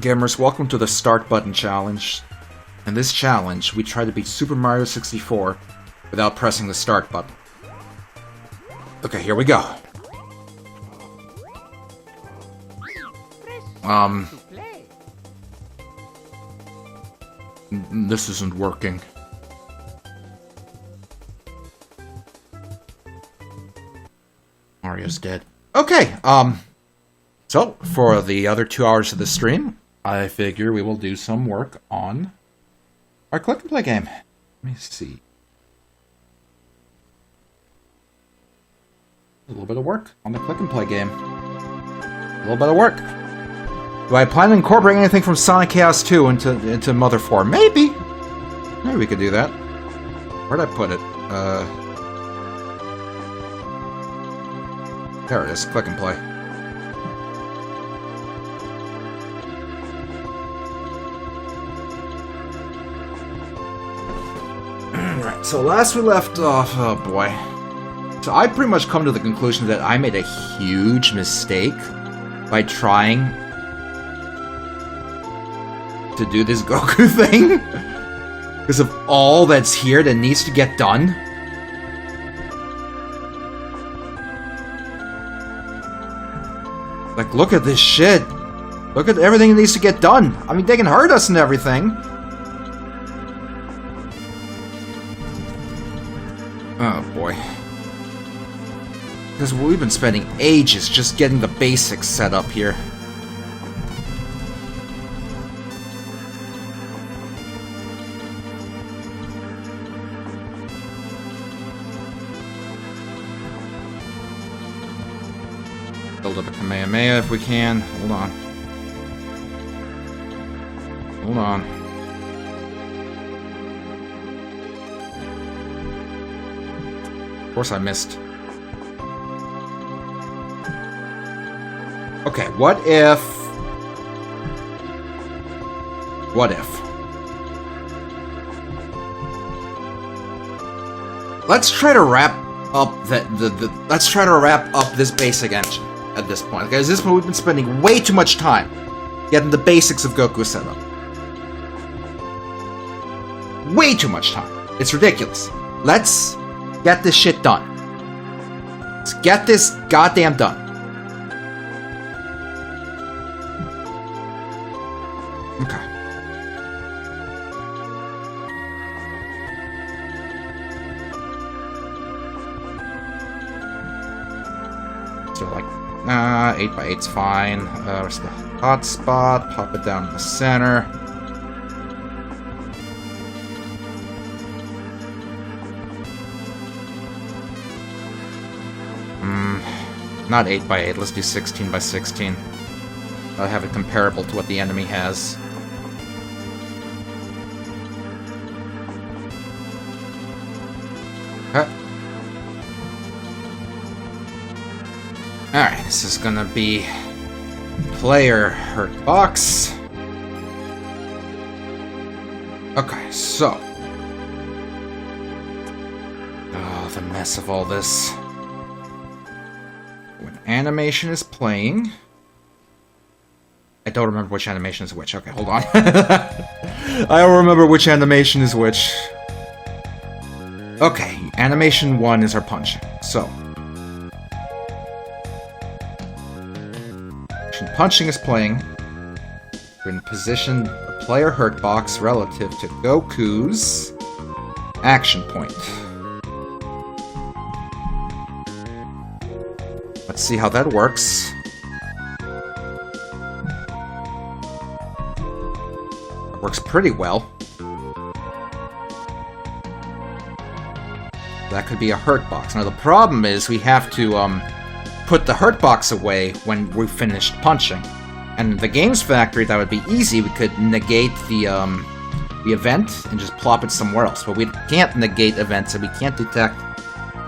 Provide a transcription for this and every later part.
Gamers, welcome to the Start Button Challenge. In this challenge, we try to beat Super Mario 64 without pressing the start button. Okay, here we go. This isn't working. Mario's dead. Okay, so, for the other 2 hours of the stream, I figure we will do some work on our Click and Play game. Let me see. A little bit of work on the Click and Play game. A little bit of work. Do I plan to incorporate anything from Sonic Chaos 2 into Mother 4? Maybe. Maybe we could do that. Where'd I put it? There it is. Click and Play. Right, so last we left off, oh boy. So I pretty much come to the conclusion that I made a huge mistake by trying to do this Goku thing. Because of all that's here that needs to get done. Like, look at this shit. Look at everything that needs to get done. I mean, they can hurt us and everything. Oh, boy. Because we've been spending ages just getting the basics set up here. Build up a Kamehameha if we can. Hold on. Hold on. Of course I missed. Okay, what if... What if? Let's try to wrap up let's try to wrap up this basic engine at this point. Okay, at this point we've been spending way too much time getting the basics of Goku set up. Way too much time. It's ridiculous. Let's get this shit done. Let's get this goddamn done. Okay. So like, 8x8's fine. Where's the hot spot? Pop it down in the center. Not 8x8, let's do 16x16. I'll have it comparable to what the enemy has. Okay. Alright, this is gonna be player hurt box. Okay, so. Oh, the mess of all this. When animation is playing... I don't remember which animation is which. Okay, hold on. I don't remember which animation is which. Okay, animation 1 is our punching. So. Punching is playing. We're in position the player hurt box relative to Goku's action point. Let's see how that works. It works pretty well. That could be a hurt box. Now the problem is we have to put the hurt box away when we've finished punching. And in the Games Factory, that would be easy. We could negate the event and just plop it somewhere else. But we can't negate events, and we can't detect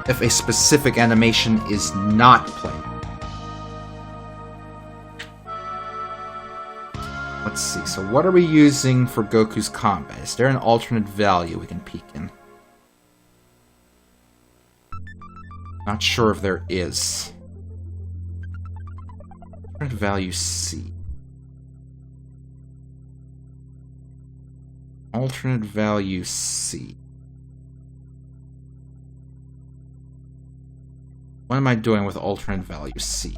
if a specific animation is not playing. Let's see, so what are we using for Goku's combat? Is there an alternate value we can peek in? Not sure if there is. Alternate value C. Alternate value C. What am I doing with alternate value C?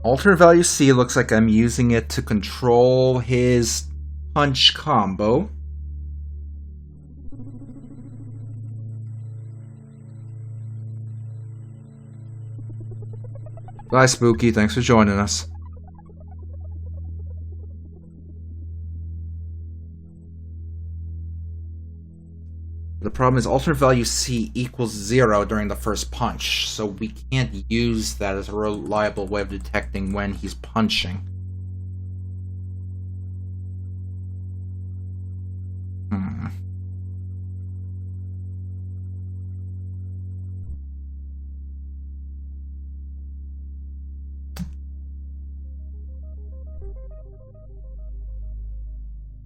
Alternate value C looks like I'm using it to control his punch combo. Bye, Spooky. Thanks for joining us. The problem is alternate value C equals 0 during the first punch, so we can't use that as a reliable way of detecting when he's punching.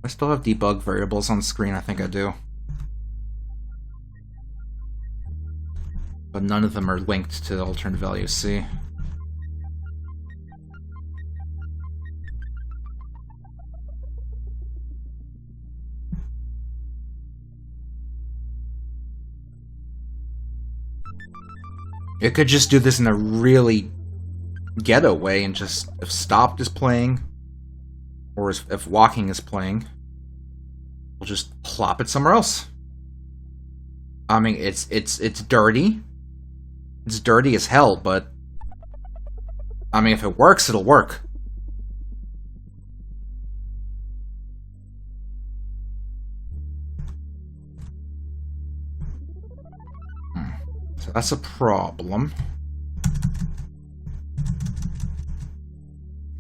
I still have debug variables on screen, I think I do. But none of them are linked to alternate value C. It could just do this in a really ghetto way and just, if stopped is playing, or if walking is playing, we'll just plop it somewhere else. I mean, it's dirty. It's dirty as hell, but I mean, if it works, it'll work. So that's a problem.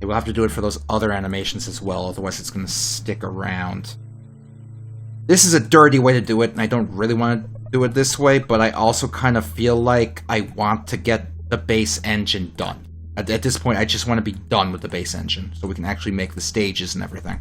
We'll have to do it for those other animations as well, otherwise it's going to stick around. This is a dirty way to do it, and I don't really want to do it this way, but I also kind of feel like I want to get the base engine done. At this point, I just want to be done with the base engine, so we can actually make the stages and everything.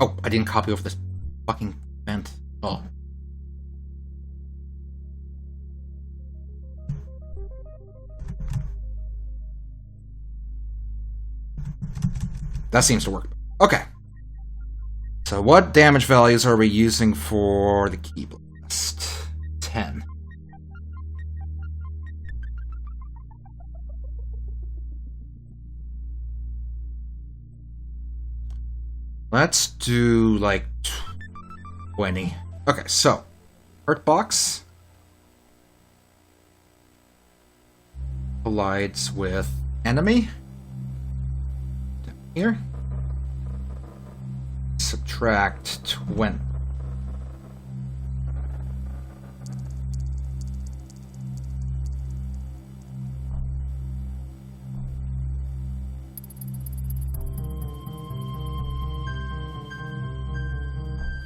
Oh, I didn't copy over this fucking vent. Oh. That seems to work. Okay. So what damage values are we using for the Ki Blast? 10. Let's do, like, 20. Okay, so, Hurt Box collides with enemy. Down here. Subtract 20.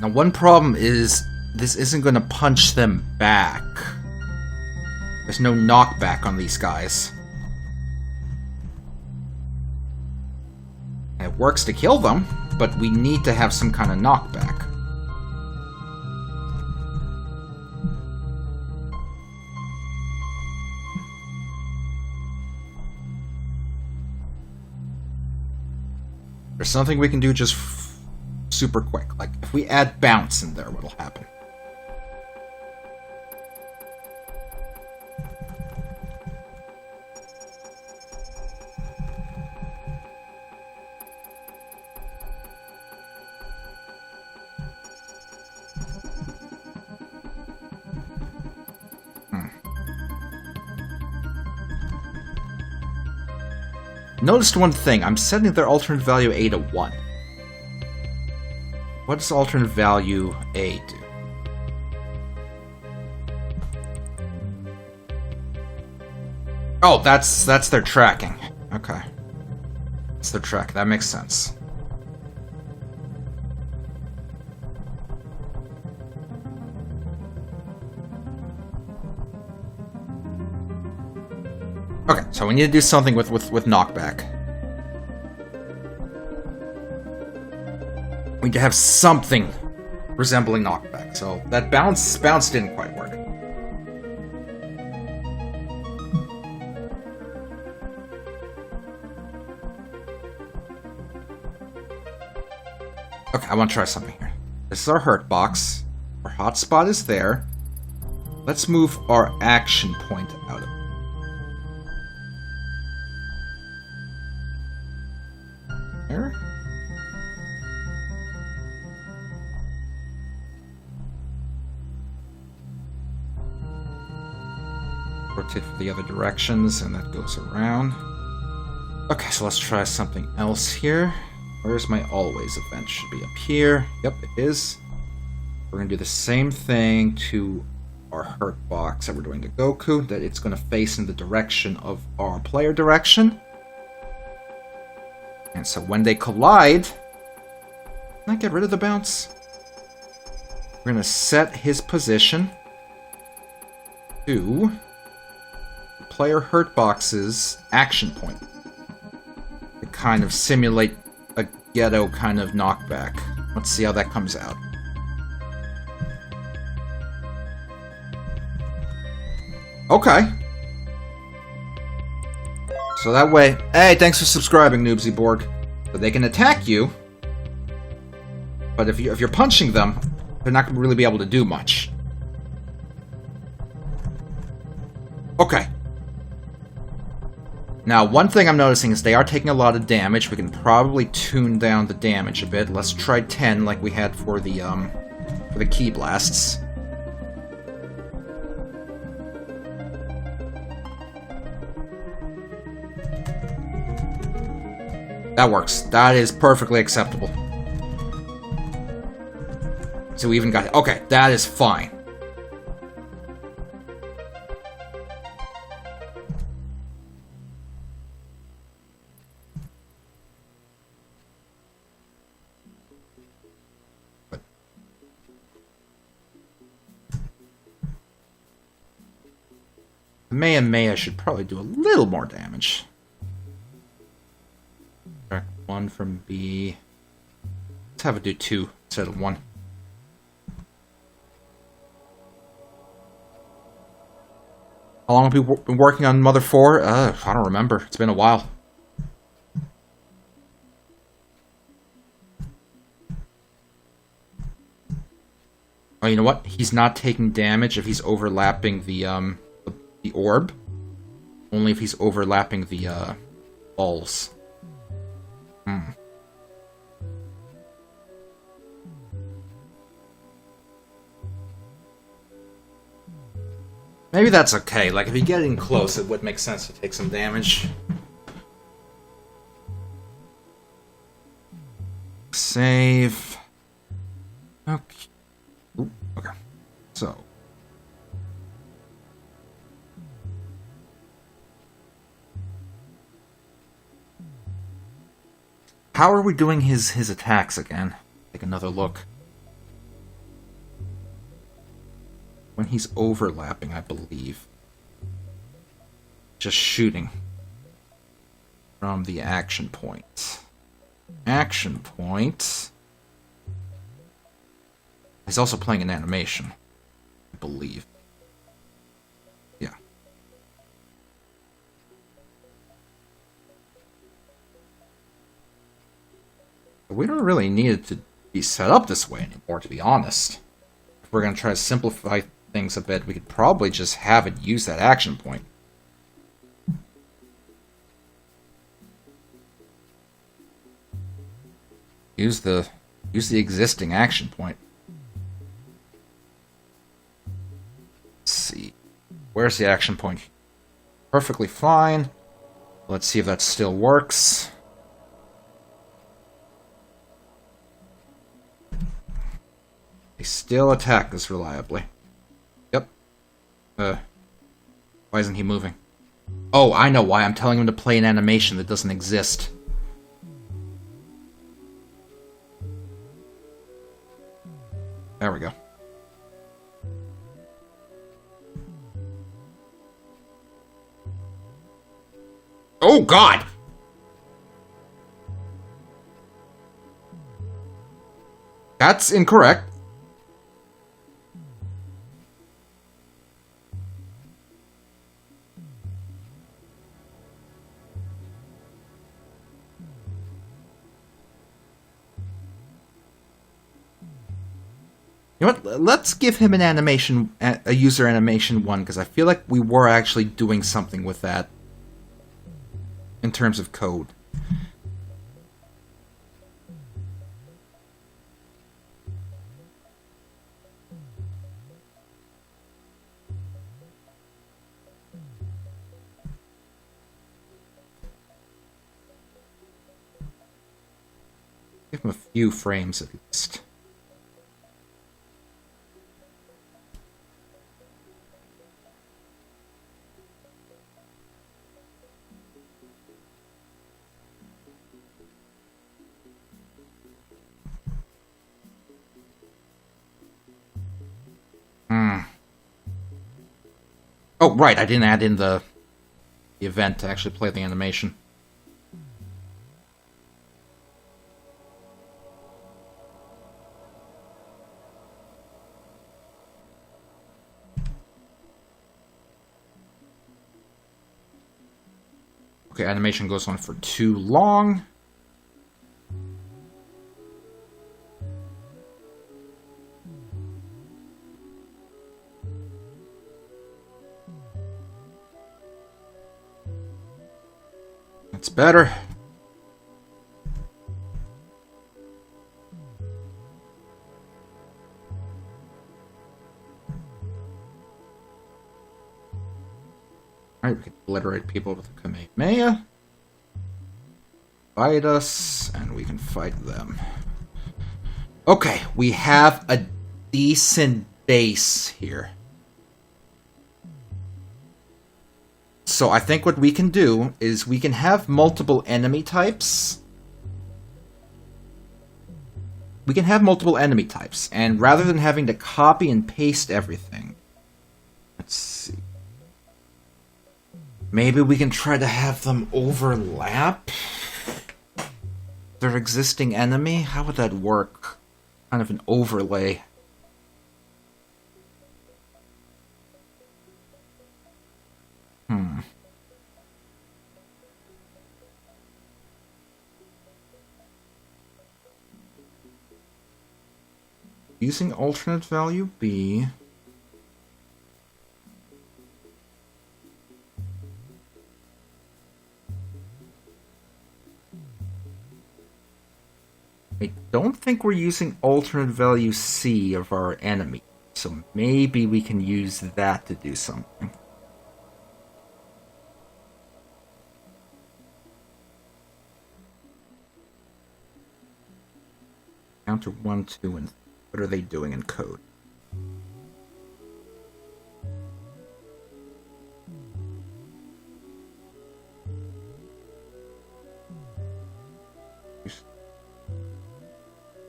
Now, one problem is this isn't going to punch them back. There's no knockback on these guys. It works to kill them, but we need to have some kind of knockback. There's something we can do just super quick. Like, if we add bounce in there, what'll happen? Noticed one thing. I'm setting their alternate value A to 1. What does alternate value A do? Oh, that's their tracking. Okay. That's their track. That makes sense. Okay, so we need to do something with knockback. We need to have something resembling knockback. So that bounce didn't quite work. Okay, I want to try something here. This is our hurt box. Our hotspot is there. Let's move our action point out of it. There. Rotate for the other directions, and that goes around. Okay, so let's try something else here. Where's my always event? Should be up here. Yep, it is. We're going to do the same thing to our hurt box that we're doing to Goku, that it's going to face in the direction of our player direction. And so when they collide... Can I get rid of the bounce? We're going to set his position to the player hurt box's action point. To kind of simulate a ghetto kind of knockback. Let's see how that comes out. Okay. So that way... Hey, thanks for subscribing, Noobsy Borg. So they can attack you, but if you're punching them, they're not going to really be able to do much. Okay. Now, one thing I'm noticing is they are taking a lot of damage. We can probably tune down the damage a bit. Let's try 10 like we had for the Ki blasts. That works. That is perfectly acceptable. So we even got... Okay, that is fine. But Maya should probably do a little more damage. One from B. Let's have it do 2 instead of 1. How long have we been working on Mother 4? I don't remember. It's been a while. Oh, you know what? He's not taking damage if he's overlapping the orb. Only if he's overlapping the balls. Maybe that's okay. Like, if you get in close, it would make sense to take some damage. Save. Okay. Ooh, okay. So. How are we doing his attacks again? Take another look. When he's overlapping, I believe. Just shooting. From the action point. Action point. He's also playing an animation. I believe. Yeah. We don't really need it to be set up this way anymore, to be honest. If we're going to try to simplify things a bit, we could probably just have it use that action point. Use the existing action point. Let's see. Where's the action point? Perfectly fine. Let's see if that still works. They still attack us reliably. Yep. Why isn't he moving? Oh, I know why. I'm telling him to play an animation that doesn't exist. There we go. Oh, God! That's incorrect. You know what? Let's give him an animation, a user animation 1, because I feel like we were actually doing something with that in terms of code. Give him a few frames at least. Oh, right, I didn't add in the event to actually play the animation. Okay, animation goes on for too long. That's better. Alright, we can obliterate people with a Kamehameha. Fight us, and we can fight them. Okay, we have a decent base here. So I think what we can do is we can have multiple enemy types. We can have multiple enemy types, and rather than having to copy and paste everything, let's see. Maybe we can try to have them overlap their existing enemy? How would that work? Kind of an overlay. Using alternate value B. I don't think we're using alternate value C of our enemy, so maybe we can use that to do something. Counter 1, 2, and 3. What are they doing in code?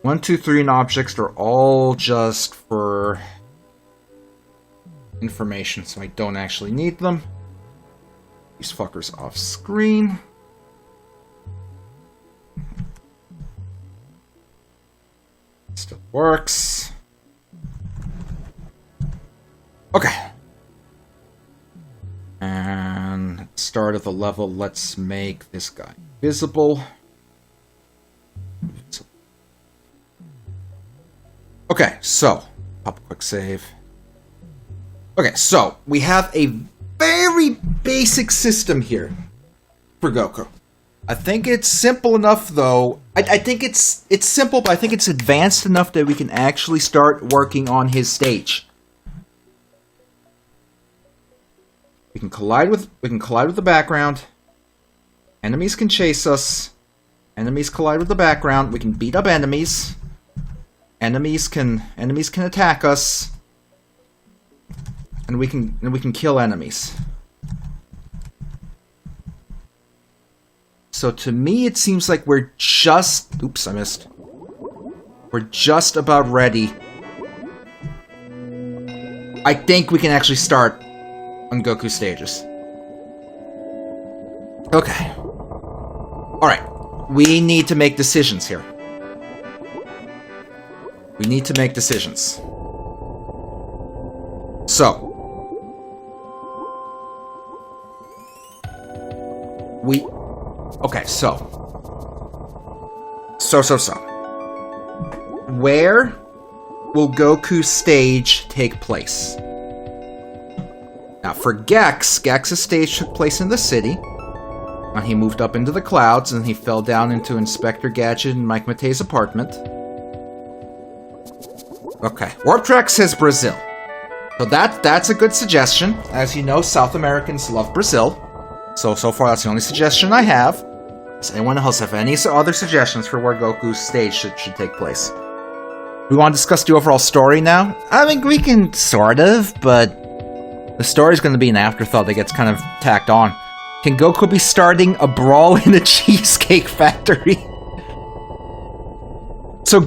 One, two, three, and objects are all just for information, so I don't actually need them. These fuckers off screen. Still works. Okay. And at the start of the level, let's make this guy visible. Okay, so pop a quick save. Okay, so we have a very basic system here for Goku. I think it's simple enough, though. I think it's simple, but I think it's advanced enough that we can actually start working on his stage. We can collide with the background. Enemies can chase us. Enemies collide with the background. We can beat up enemies. Enemies can attack us. And we can kill enemies. So to me, it seems like we're just... Oops, I missed. We're just about ready. I think we can actually start on Goku stages. Okay. Alright. We need to make decisions here. We need to make decisions. So. Okay, so. Where will Goku's stage take place? Now, for Gex's stage took place in the city. And he moved up into the clouds, and he fell down into Inspector Gadget and Mike Matei's apartment. Okay, Warp Track says Brazil. So that's a good suggestion. As you know, South Americans love Brazil. So far, that's the only suggestion I have. Does anyone else have any other suggestions for where Goku's stage should take place? We want to discuss the overall story now? I mean, we can sort of, but the story's going to be an afterthought that gets kind of tacked on. Can Goku be starting a brawl in a cheesecake factory? So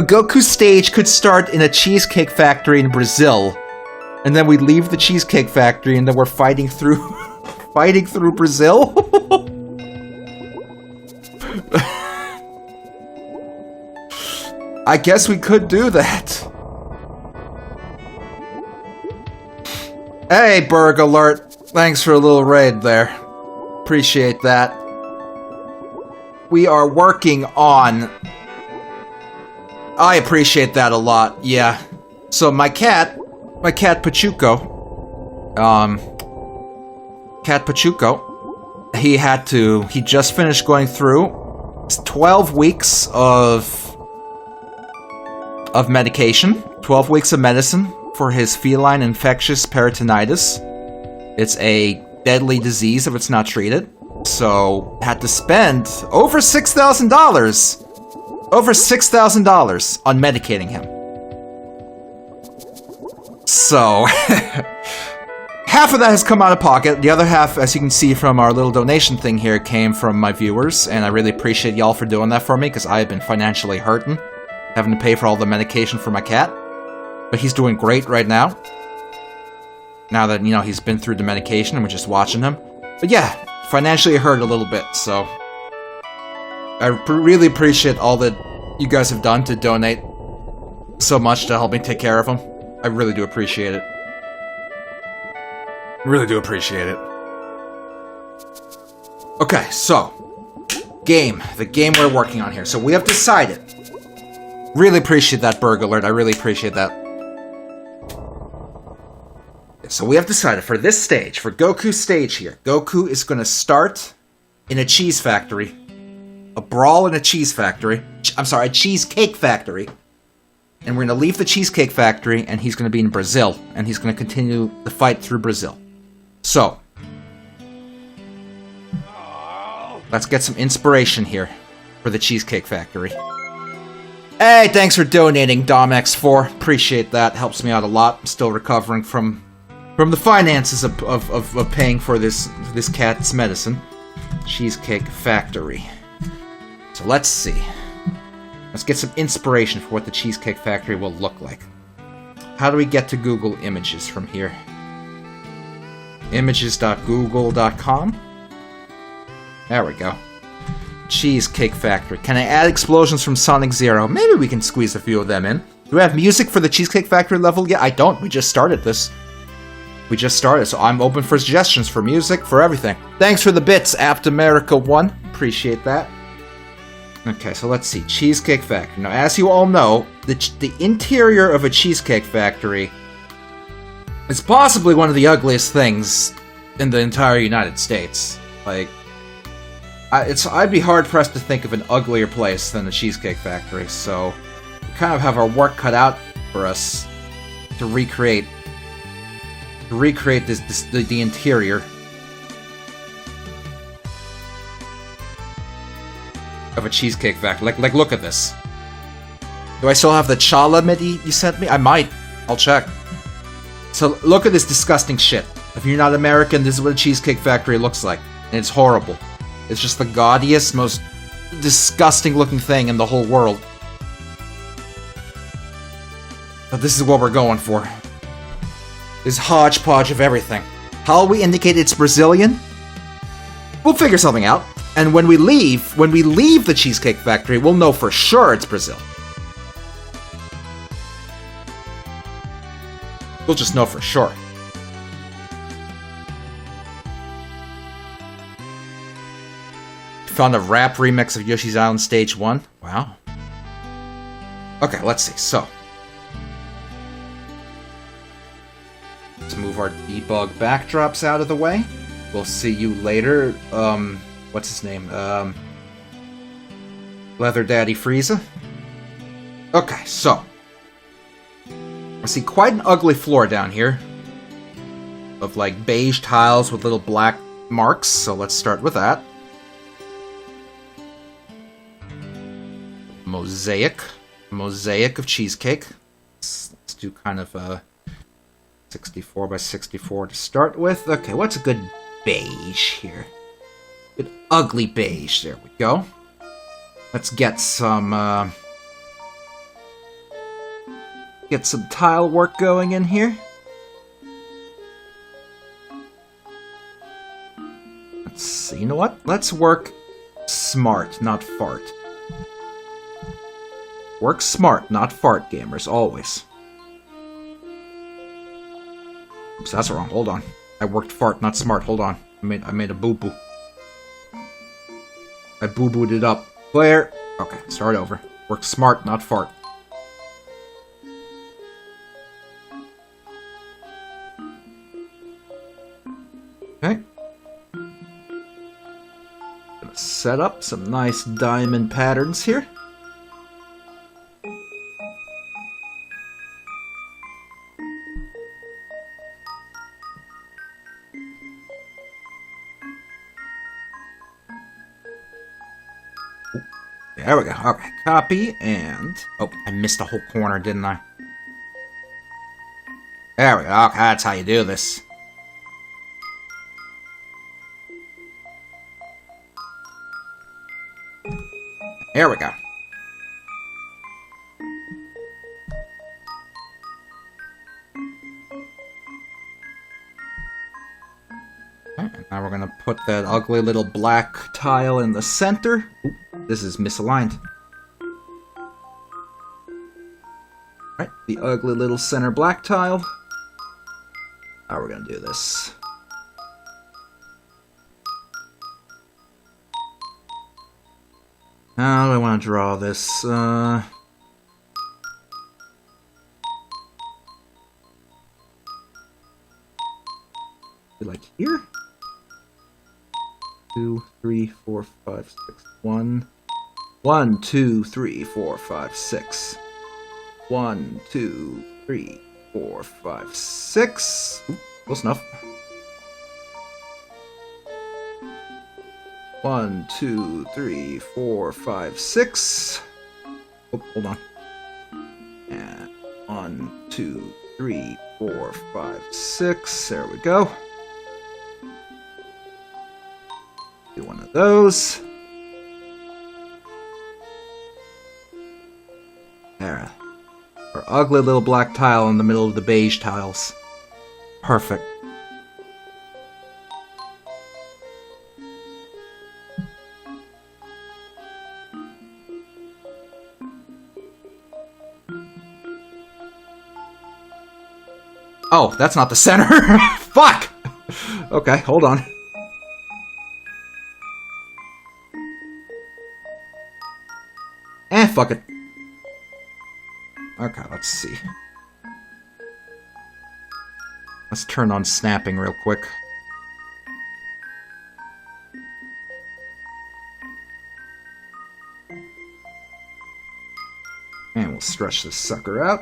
Goku's stage could start in a cheesecake factory in Brazil, and then we leave the cheesecake factory, and then we're fighting through Brazil. I guess we could do that. Hey, Berg Alert. Thanks for a little raid there. Appreciate that. We are working on... I appreciate that a lot, yeah. So my cat Pachuco, he just finished going through 12 weeks of medication, 12 weeks of medicine for his feline infectious peritonitis. It's a deadly disease if it's not treated. So, had to spend over $6,000. Over $6,000 on medicating him. So, half of that has come out of pocket. The other half, as you can see from our little donation thing here, came from my viewers. And I really appreciate y'all for doing that for me, because I have been financially hurting, having to pay for all the medication for my cat. But he's doing great right now. Now that, you know, he's been through the medication and we're just watching him. But yeah, financially hurt a little bit, so... I really appreciate all that you guys have done to donate so much to help me take care of him. I really do appreciate it. Really do appreciate it. Okay, so... The game we're working on here. So we have decided. Really appreciate that, Berg Alert. I really appreciate that. So we have decided for this stage, for Goku's stage here, Goku is going to start in a cheese factory. A brawl in a cheese factory. A cheesecake factory. And we're going to leave the cheesecake factory, and he's going to be in Brazil. And he's going to continue the fight through Brazil. So, let's get some inspiration here for the cheesecake factory. Hey, thanks for donating, DomX4. Appreciate that. Helps me out a lot. I'm still recovering from the finances of paying for this cat's medicine. Cheesecake Factory. So let's see. Let's get some inspiration for what the Cheesecake Factory will look like. How do we get to Google Images from here? Images.google.com? There we go. Cheesecake Factory. Can I add explosions from Sonic Zero? Maybe we can squeeze a few of them in. Do we have music for the Cheesecake Factory level yet? I don't. We just started this. So I'm open for suggestions for music, for everything. Thanks for the bits, Apt America 1. Appreciate that. Okay, so let's see. Cheesecake Factory. Now, as you all know, the interior of a Cheesecake Factory is possibly one of the ugliest things in the entire United States. Like, I'd be hard-pressed to think of an uglier place than a Cheesecake Factory, so we kind of have our work cut out for us to recreate the interior of a cheesecake factory. Like, look at this. Do I still have the Chala MIDI you sent me? I might. I'll check. So, look at this disgusting shit. If you're not American, this is what a cheesecake factory looks like. And it's horrible. It's just the gaudiest, most disgusting looking thing in the whole world. But this is what we're going for. This hodgepodge of everything. How will we indicate it's Brazilian? We'll figure something out. And when we leave the Cheesecake Factory, we'll know for sure it's Brazil. We'll just know for sure. Found a rap remix of Yoshi's Island Stage 1. Wow. Okay, let's see. So, let's move our debug backdrops out of the way. We'll see you later. What's his name? Leather Daddy Frieza. Okay, so I see quite an ugly floor down here of like beige tiles with little black marks. So let's start with that. Mosaic of cheesecake. Let's do kind of a 64 by 64 to start with. Okay, what's a good beige here? Good ugly beige. There we go. Let's get some tile work going in here. Let's see. You know what? Let's work smart, not fart. Work smart, not fart, gamers, always. Oops, that's wrong. Hold on. I worked fart, not smart. Hold on. I made a boo-boo. I boo-booed it up. Clear. Okay, start over. Work smart, not fart. Okay. Gonna set up some nice diamond patterns here. There we go. Okay, copy, and... Oh, I missed a whole corner, didn't I? There we go. Okay, that's how you do this. There we go. Okay, and now we're gonna put that ugly little black tile in the center. Ooh. This is misaligned. Right, the ugly little center black tile. How we're gonna do this? How do I want to draw this? Like here? 2, 3, 4, 5, 6, 1. 1, 2, 3, 4, 5, 6. 1, 2, 3, 4, 5, 6. Ooh, close enough. 1, 2, 3, 4, 5, 6. Oh, hold on. And 1, 2, 3, 4, 5, 6. There we go. Do one of those. There. Our ugly little black tile in the middle of the beige tiles. Perfect. Oh, that's not the center. Fuck! Okay, hold on. Fuck it. Okay, let's see. Let's turn on snapping real quick. And we'll stretch this sucker out.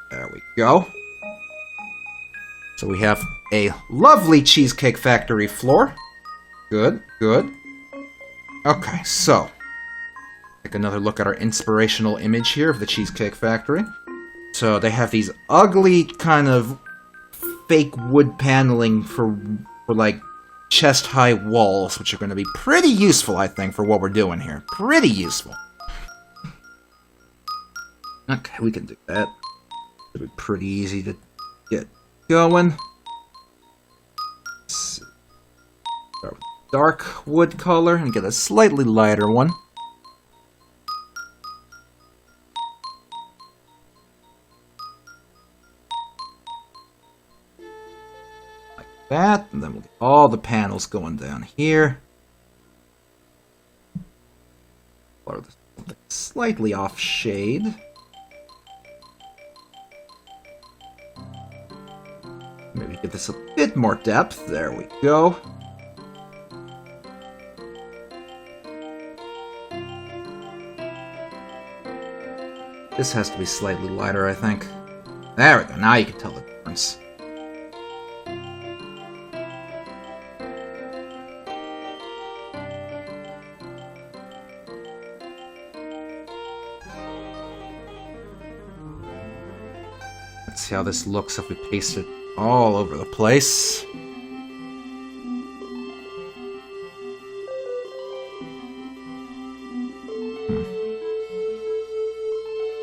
There we go. So we have a lovely Cheesecake Factory floor. Good, good. Okay, so take another look at our inspirational image here of the Cheesecake Factory. So they have these ugly kind of fake wood paneling for like chest-high walls, which are going to be pretty useful, I think, for what we're doing here. Pretty useful. Okay, we can do that. It'll be pretty easy to get going. dark wood color and get a slightly lighter one. Like that, and then we'll get all the panels going down here. Or the slightly off shade. Maybe give this a bit more depth. There we go. This has to be slightly lighter, I think. There we go. Now you can tell the difference. Let's see how this looks if we paste it all over the place.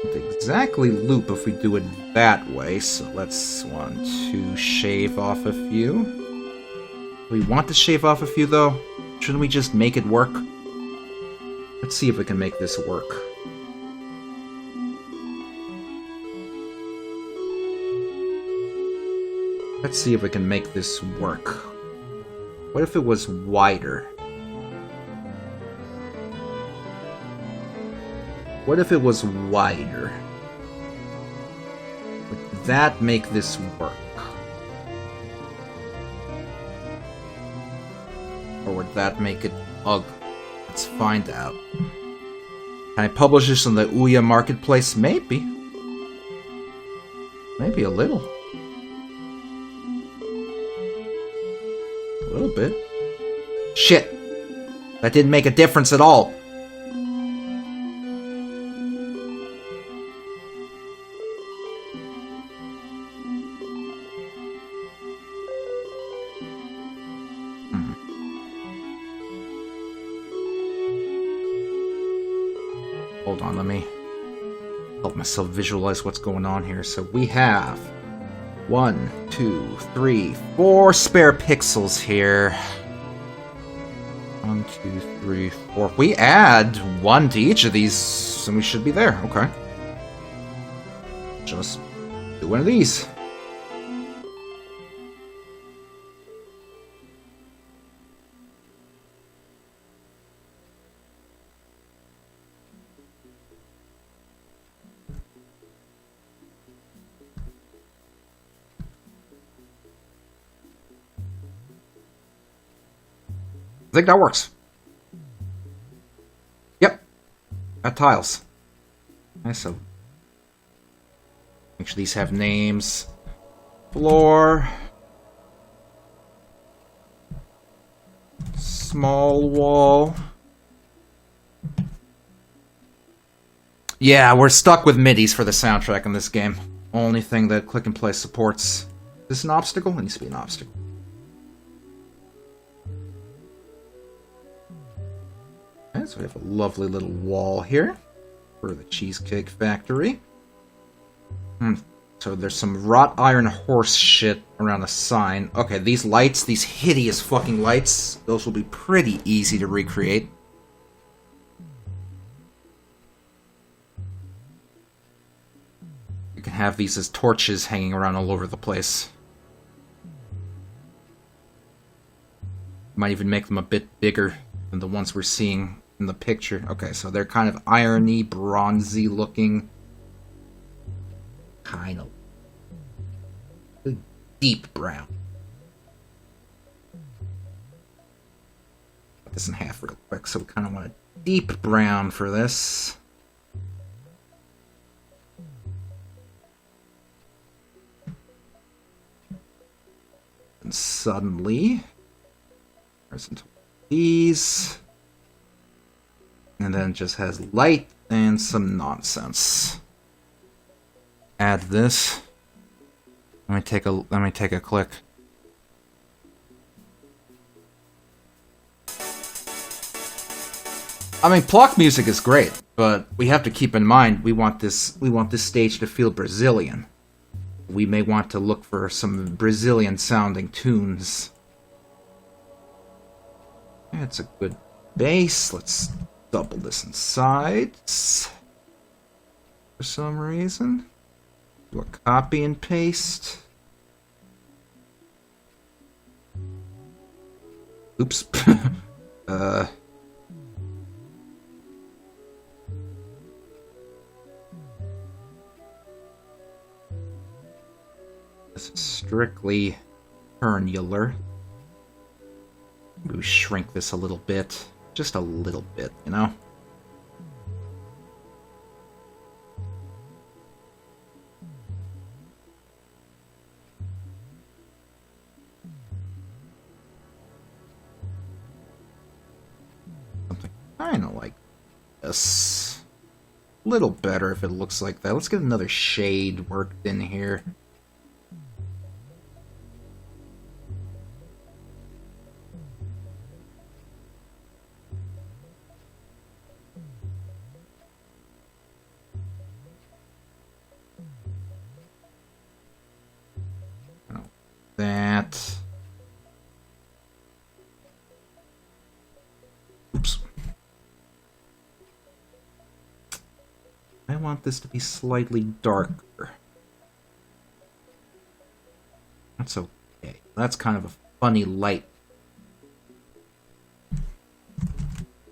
Won't exactly loop if we do it that way, so let's want to shave off a few. Do we want to shave off a few though? Shouldn't we just make it work? Let's see if we can make this work. Let's see if we can make this work. What if it was wider? What if it was wider? Would that make this work? Or would that make it ugly? Let's find out. Can I publish this on the Ouya marketplace? Maybe. Maybe a little. A little bit. Shit! That didn't make a difference at all. Hold on, let me help myself visualize what's going on here. So we have 1, 2, 3, 4 spare pixels here. 1, 2, 3, 4. If we add 1 to each of these, then we should be there. Okay. Just do one of these. I think that works. Yep. Got tiles. Nice. So make sure these have names. Floor. Small wall. Yeah, we're stuck with MIDIs for the soundtrack in this game. Only thing that Click and Play supports. Is this an obstacle? It needs to be an obstacle. Okay, so we have a lovely little wall here for the Cheesecake Factory. So there's some wrought iron horse shit around the sign. Okay, these lights, these hideous fucking lights, those will be pretty easy to recreate. You can have these as torches hanging around all over the place. Might even make them a bit bigger than the ones we're seeing in the picture. Okay, so they're kind of irony, bronzy looking. Kind of deep brown. Put this in half real quick, so we kind of want a deep brown for this. And suddenly, there's these. And then it just has light and some nonsense. Add this. Let me take a click. I mean, Plock music is great, but we have to keep in mind we want this stage to feel Brazilian. We may want to look for some Brazilian sounding tunes. That's a good base. Let's double this in sides. For some reason. Do a copy and paste. Oops. This is strictly hernular. We shrink this a little bit. Just a little bit, you know? Something kind of like this. A little better if it looks like that. Let's get another shade worked in here. That. Oops. I want this to be slightly darker. That's okay. That's kind of a funny light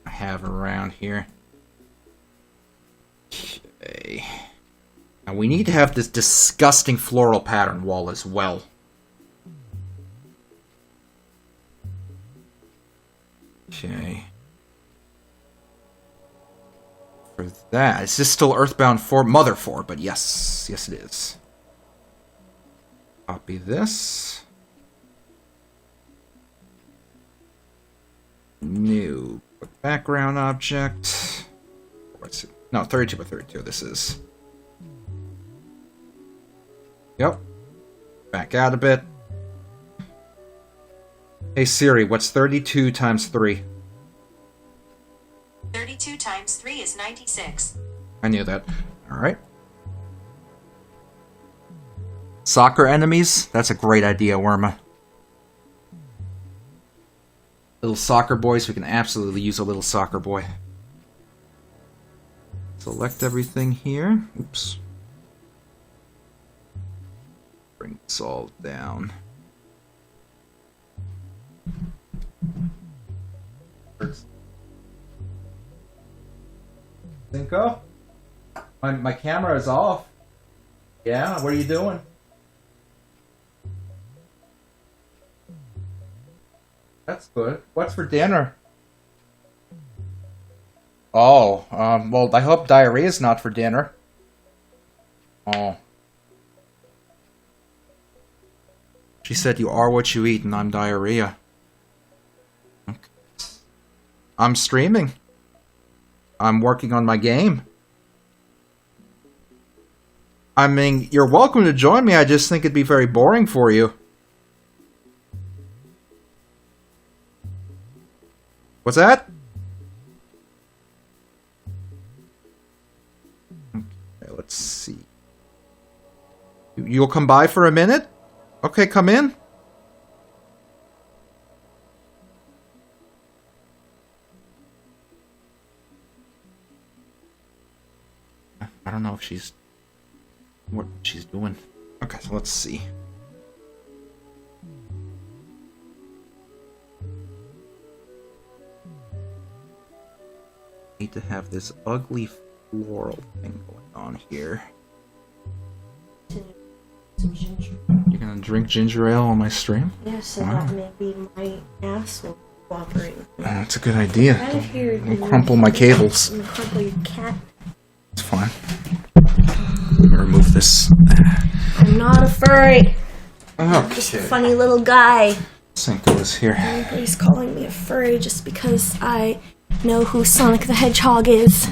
I have around here. Okay. Now we need to have this disgusting floral pattern wall as well. Okay. For that, is this still Earthbound 4? Mother 4, but yes. Yes, it is. Copy this. New background object. What's it? No, 32 by 32, this is. Yep. Back out a bit. Hey Siri, what's 32 times 3? 32 times 3 is 96. I knew that. Alright. Soccer enemies? That's a great idea, Worma. Little soccer boys, we can absolutely use a little soccer boy. Select everything here. Oops. Bring this all down. Cinco? My camera is off. Yeah, what are you doing? That's good. What's for dinner? Oh, well, I hope diarrhea is not for dinner. Oh. She said you are what you eat and I'm diarrhea. Okay. I'm streaming. I'm working on my game. I mean, you're welcome to join me, I just think it'd be very boring for you. What's that? Okay, let's see. You'll come by for a minute? Okay, come in. I don't know if she's... what she's doing. Okay, so let's see. Need to have this ugly floral thing going on here. Some ginger. You're gonna drink ginger ale on my stream? Yeah, so that maybe my ass will cooperate with me. That's a good idea. Out of here, Don't crumple my cables. I'm gonna crumple your cat. It's fine. Let me remove this. I'm not a furry. Okay. Just a funny little guy. Cinco is here. Everybody's calling me a furry just because I know who Sonic the Hedgehog is.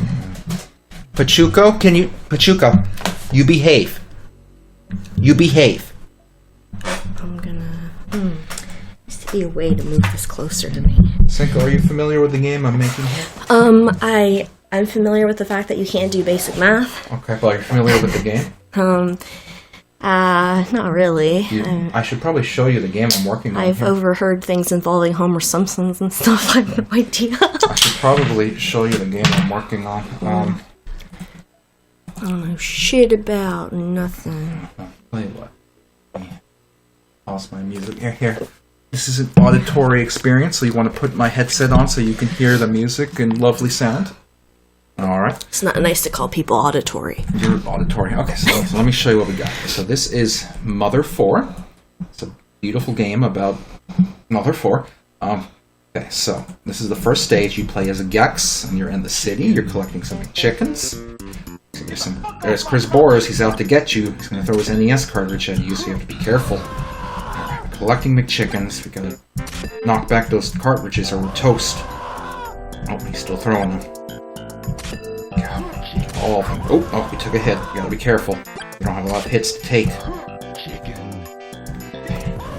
Pachuco, can you... Pachuco, you behave. You behave. I'm gonna... Needs to be a way to move this closer to me. Cinco, are you familiar with the game I'm making here? I'm familiar with the fact that you can't do basic math. Okay, well, you're familiar with the game? Not really. I should probably show you the game I'm working on. I've here. overheard things involving Homer Simpsons and stuff. I have no idea. I should probably show you the game I'm working on. I don't know shit about nothing. Tell you what. Pause my music. Here. This is an auditory experience, so you want to put my headset on so you can hear the music and lovely sound. Alright. It's not nice to call people auditory. You're auditory. Okay, so let me show you what we got. So this is Mother 4. It's a beautiful game about Mother 4. Okay, so this is the first stage. You play as a Gex, and you're in the city. You're collecting some chickens. So there's Chris Boers. He's out to get you. He's going to throw his NES cartridge at you, so you have to be careful. Alright, we're collecting McChickens. We got to knock back those cartridges or we're toast. Oh, he's still throwing them. All of them. Oh, we took a hit. You gotta be careful. We don't have a lot of hits to take.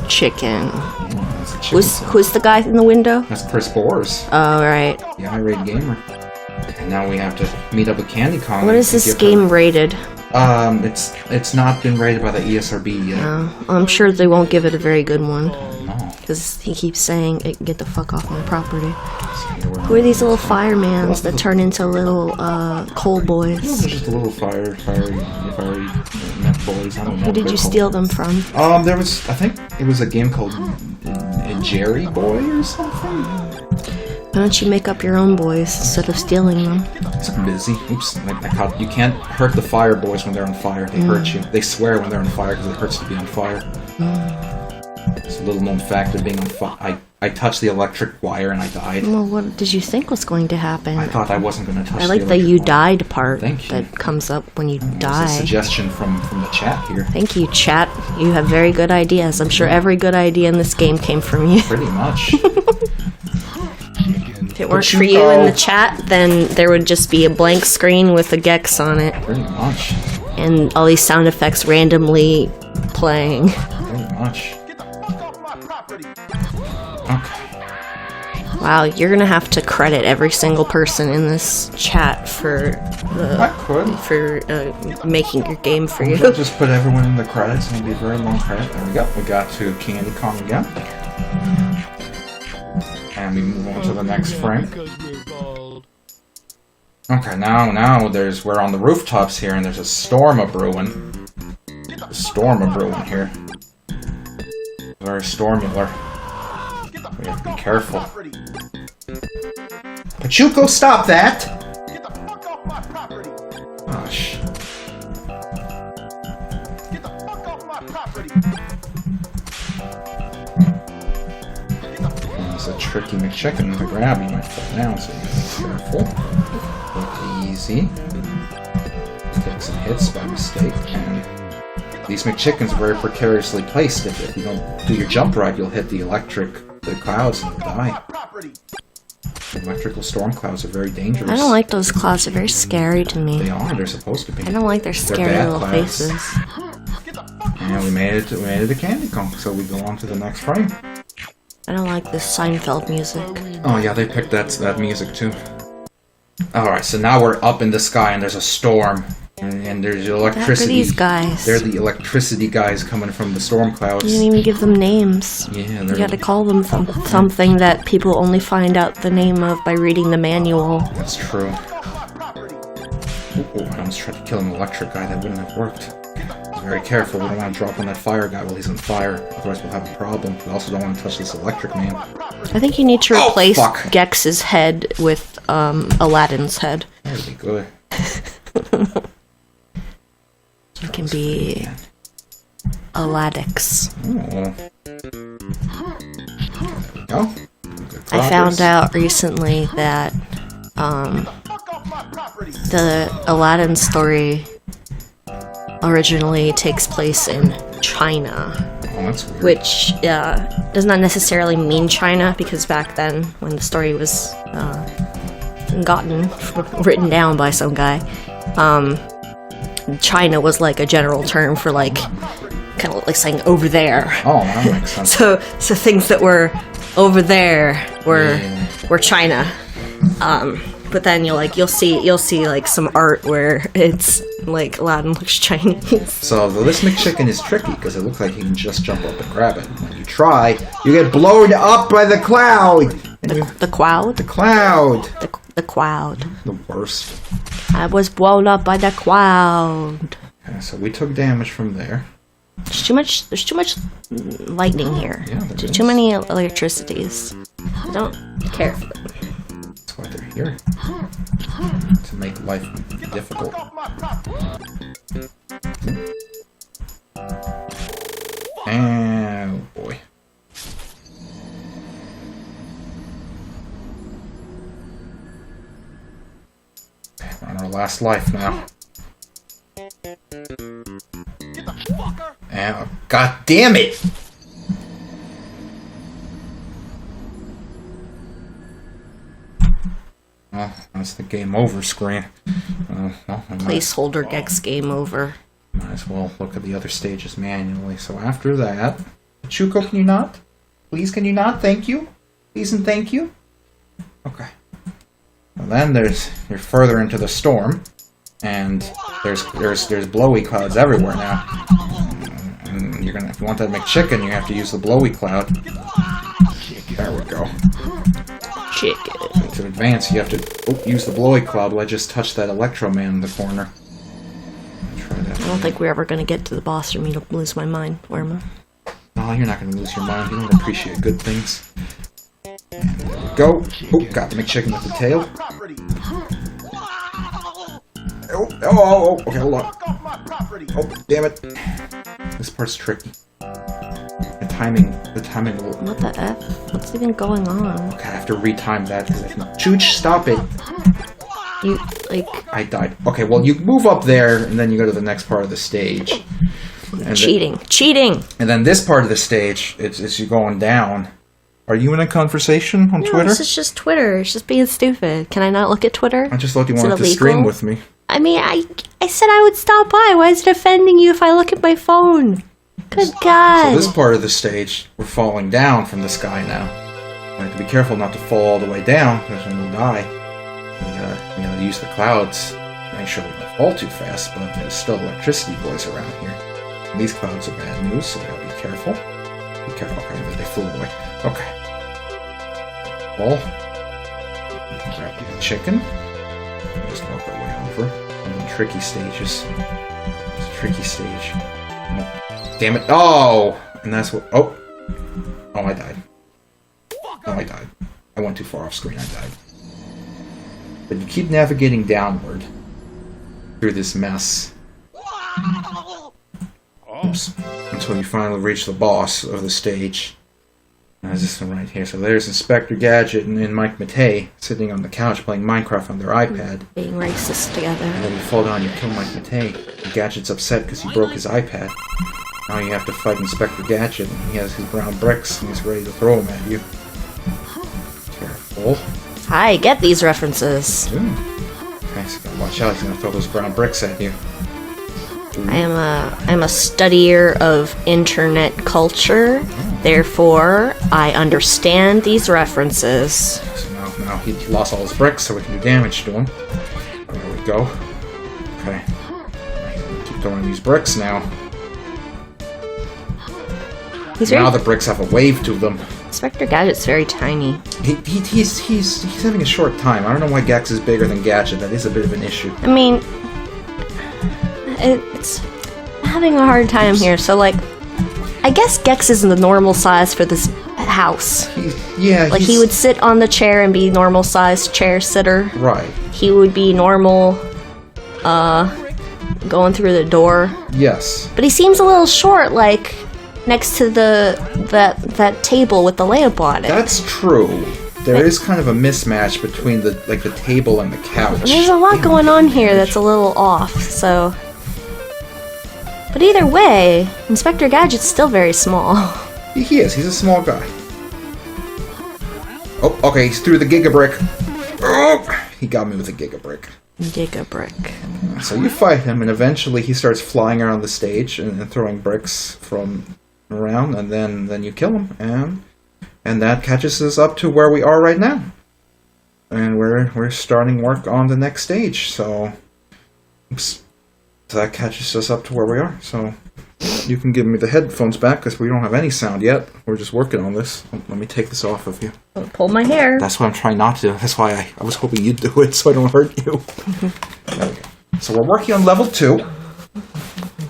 Chicken. Who's Who's the guy in the window? That's Chris Boers, Oh, right. the irate gamer. And now we have to meet up with Candy Kong. What is this game rated? It's not been rated by the ESRB yet. I'm sure they won't give it a very good one. No. Because he keeps saying, get the fuck off my property. So Who are these little firemans that turn into little coal boys? just a little fiery net boys. I don't know. Who did you steal them from? I think it was a game called Jerry Boy or something. Why don't you make up your own boys instead of stealing them? I'm busy. Oops. I caught. You can't hurt the fire boys when they're on fire. They hurt you. They swear when they're on fire because it hurts to be on fire. It's a little known fact of being on fire. I touched the electric wire and I died. Well, what did you think was going to happen? I thought I wasn't going to touch I like the the electric you wire. died part Thank you. that comes up when you It's a die. suggestion from the chat here. Thank you, chat. You have very good ideas. I'm sure every good idea in this game came from you. Pretty much. If it weren't for you in the chat, then there would just be a blank screen with a Gex on it. Pretty much. And all these sound effects randomly playing. Pretty much. Okay. Wow, you're gonna have to credit every single person in this chat for I could. making your game for you. I'll just put everyone in the credits and it'll be a very long credit. There we go. We got to Candy Kong again. And we move on to the next frame. Okay, now we're on the rooftops here and there's a storm a-brewing. A storm a-brewing here. Very stormular. We have to be careful. Pachuco, stop that! Gosh. There's a tricky McChicken to grab. You might fall down, so you gotta be careful. Look easy. Take some hits by mistake, and these McChickens are very precariously placed. If you don't do your jump right, you'll hit the clouds and you'll die. Electrical storm clouds are very dangerous. I don't like those clouds. They're very scary to me. They are. They're supposed to be. I don't like their scary bad little clouds. faces. And we made it to Candy Kong, so we go on to the next frame. I don't like this Seinfeld music. Oh yeah, they picked that music too. Alright, so now we're up in the sky and there's a storm. And there's electricity. Who are these guys? They're the electricity guys coming from the storm clouds. You didn't even give them names. Yeah, You gotta call them something that people only find out the name of by reading the manual. That's true. Oh, I almost tried to kill an electric guy. That wouldn't have worked. Be very careful. We don't want to drop on that fire guy while he's on fire. Otherwise we'll have a problem. We also don't want to touch this electric man. I think you need to replace fuck. Gex's head with Aladdin's head. That would be good. It can be Aladdix. Oh. There we go. Good I found out recently that the Aladdin story originally takes place in China. Oh, that's weird. Which does not necessarily mean China, because back then, when the story was written down by some guy, China was like a general term for like, kind of like saying over there. Oh, that makes sense. So things that were over there were China. But then you'll see like some art where it's like Aladdin looks Chinese. So this McChicken is tricky because it looks like you can just jump up and grab it. When you try, you get blown up by the cloud. The cloud. The cloud. The cloud. The worst. I was blown up by the cloud. Okay, so we took damage from there. There's too much lightning here. Yeah, there Too is. many electricities. I don't care for them. That's why they're here. To make life difficult. Oh boy. Okay, we're on our last life now. Oh, God damn it! Well, that's the game over screen. Well, Placeholder Gex game over. might as well look at the other stages manually. So after that... Chuko, can you not? Please, can you not? Thank you. Please and thank you. Okay. Well, then you're further into the storm. And there's blowy clouds everywhere now. And if you want that McChicken, you have to use the blowy cloud. There we go. Chicken. To advance, you have to use the blowy cloud. Well, I just touched that Electro Man in the corner. Try that. I don't think we're ever gonna get to the boss for me to lose my mind, Worma. No, you're not going to lose your mind. You don't appreciate good things. And there we go. Oh, got the McChicken with the tail. Oh, okay, hold on. Oh, damn it. This part's tricky. The timing will... What the F? What's even going on? Okay, I have to retime that because I can... Chooch, stop it! You, like... I died. Okay, well, you move up there, and then you go to the next part of the stage. And Cheating! Cheating! And then this part of the stage, it's you going down. Are you in a conversation on Twitter? This is just Twitter. It's just being stupid. Can I not look at Twitter? I just thought you Is it wanted to illegal? stream with me. I mean, I said I would stop by. Why is it offending you if I look at my phone? Good God. So this part of the stage, we're falling down from the sky now. We have to be careful not to fall all the way down, because then we'll die. We gotta use the clouds to make sure we don't fall too fast, but there's still electricity boys around here. And these clouds are bad news, so we gotta be careful. Be careful. Okay, they flew away. Okay. Well, grab the chicken. Just walk our way over. And then tricky stages. It's a tricky stage. Damn it. Oh! And that's what... Oh! Oh, I died. Oh, I died. I went too far off screen. I died. But you keep navigating downward through this mess. Oops. Until you finally reach the boss of the stage. And there's this one right here. So there's Inspector Gadget and Mike Matei sitting on the couch playing Minecraft on their iPad. Being racist together. And then you fall down and you kill Mike Matei. And Gadget's upset because you broke his iPad. Now you have to fight Inspector Gadget, and he has his brown bricks, and he's ready to throw them at you. Careful. Hi, get these references. Ooh. Okay, so you gotta watch out, he's gonna throw those brown bricks at you. I'm a studier of internet culture. Therefore, I understand these references. So now he lost all his bricks, so we can do damage to him. There we go. Okay. Keep throwing these bricks now. Now the bricks have a wave to them. Inspector Gadget's very tiny. He's having a short time. I don't know why Gex is bigger than Gadget. That is a bit of an issue. I mean, it's I'm having a hard time here. So like, I guess Gex is the normal size for this house. He would sit on the chair and be normal sized chair sitter. Right. He would be normal, going through the door. Yes. But he seems a little short, like next to that table with the lamp on it. That's true. There is kind of a mismatch between the table and the couch. There's a lot going on here that's a little off, so... But either way, Inspector Gadget's still very small. He is. He's a small guy. Oh, okay, he's through the Gigabrick. Oh, he got me with a Gigabrick. Gigabrick. So you fight him, and eventually he starts flying around the stage and throwing bricks from around, and then you kill him, and that catches us up to where we are right now. and we're starting work on the next stage. So, oops. So that catches us up to where we are. So you can give me the headphones back because we don't have any sound yet. We're just working on this. Let me take this off of you. Don't pull my hair. That's what I'm trying not to. That's why I was hoping you'd do it so I don't hurt you. There we go. So we're working on level 2.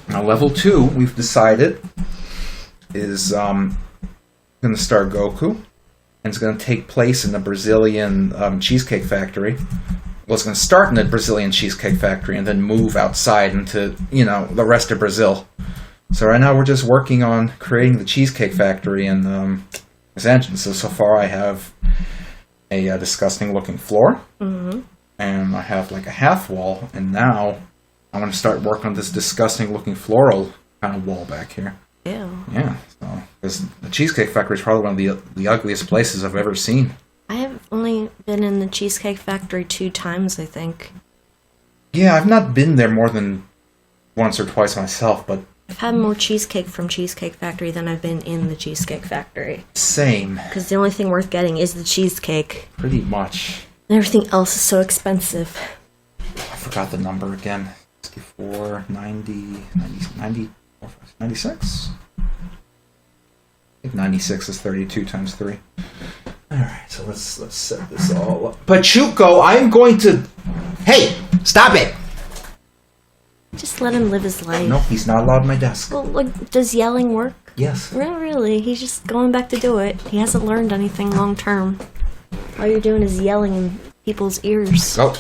Now level 2, we've decided, is going to start Goku. And it's going to take place in the Brazilian Cheesecake Factory. Well, it's going to start in the Brazilian Cheesecake Factory and then move outside into, the rest of Brazil. So right now we're just working on creating the Cheesecake Factory and this engine. So far I have a disgusting looking floor. Mm-hmm. And I have like a half wall. And now I'm going to start working on this disgusting looking floral kind of wall back here. Ew. Yeah. So, because the Cheesecake Factory is probably one of the ugliest places I've ever seen. I have only been in the Cheesecake Factory 2 times, I think. Yeah, I've not been there more than once or twice myself, but... I've had more cheesecake from Cheesecake Factory than I've been in the Cheesecake Factory. Same. Because the only thing worth getting is the cheesecake. Pretty much. And everything else is so expensive. I forgot the number again. 64, 90, 96? I think 96 is 32 times 3. Alright, so let's set this all up. Pachuco, I'm going to... Hey! Stop it! Just let him live his life. No, he's not allowed at my desk. Well, does yelling work? Yes. Not really. He's just going back to do it. He hasn't learned anything long term. All you're doing is yelling in people's ears. Go.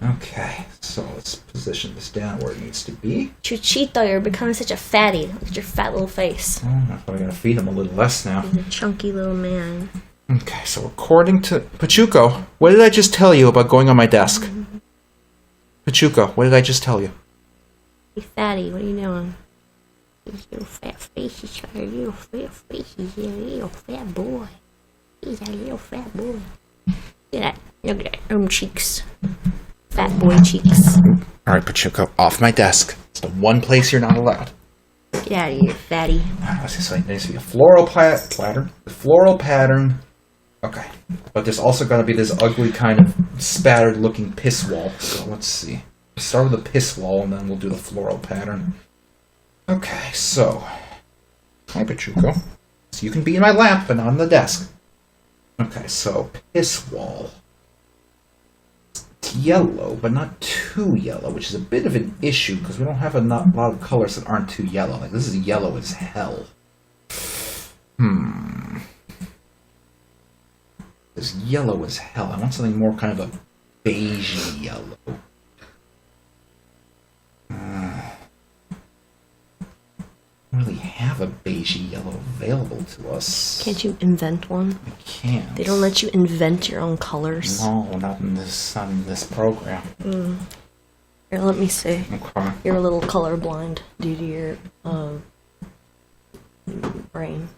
Okay, so let's position this down where it needs to be. Chuchito, you're becoming such a fatty. Look at your fat little face. Oh, I'm probably going to feed him a little less now. He's a chunky little man. Okay, so according to... Pachuco, what did I just tell you about going on my desk? Pachuco, what did I just tell you? Hey, fatty, what are you doing? These little fat faces are little fat faces. He's a little fat boy. He's a little fat boy. Look at that. Look at them cheeks. Fat boy cheeks. Alright, Pachuco, off my desk. It's the one place you're not allowed. Get out of here, fatty. What's this? There needs to be a floral pattern. The floral pattern. Okay. But there's also going to be this ugly kind of spattered looking piss wall. So let's see. We'll start with the piss wall and then we'll do the floral pattern. Okay, so. Hi, Pachuco. So you can be in my lap, but not on the desk. Okay, so piss wall. It's yellow, but not too yellow, which is a bit of an issue because we don't have a lot of colors that aren't too yellow. Like, this is yellow as hell. It's yellow as hell. I want something more kind of a beigey yellow. Don't really have a beigey yellow available to us. Can't you invent one? I can't. They don't let you invent your own colors. No, not in this program. Here, let me see. Okay. You're a little colorblind due to your brain.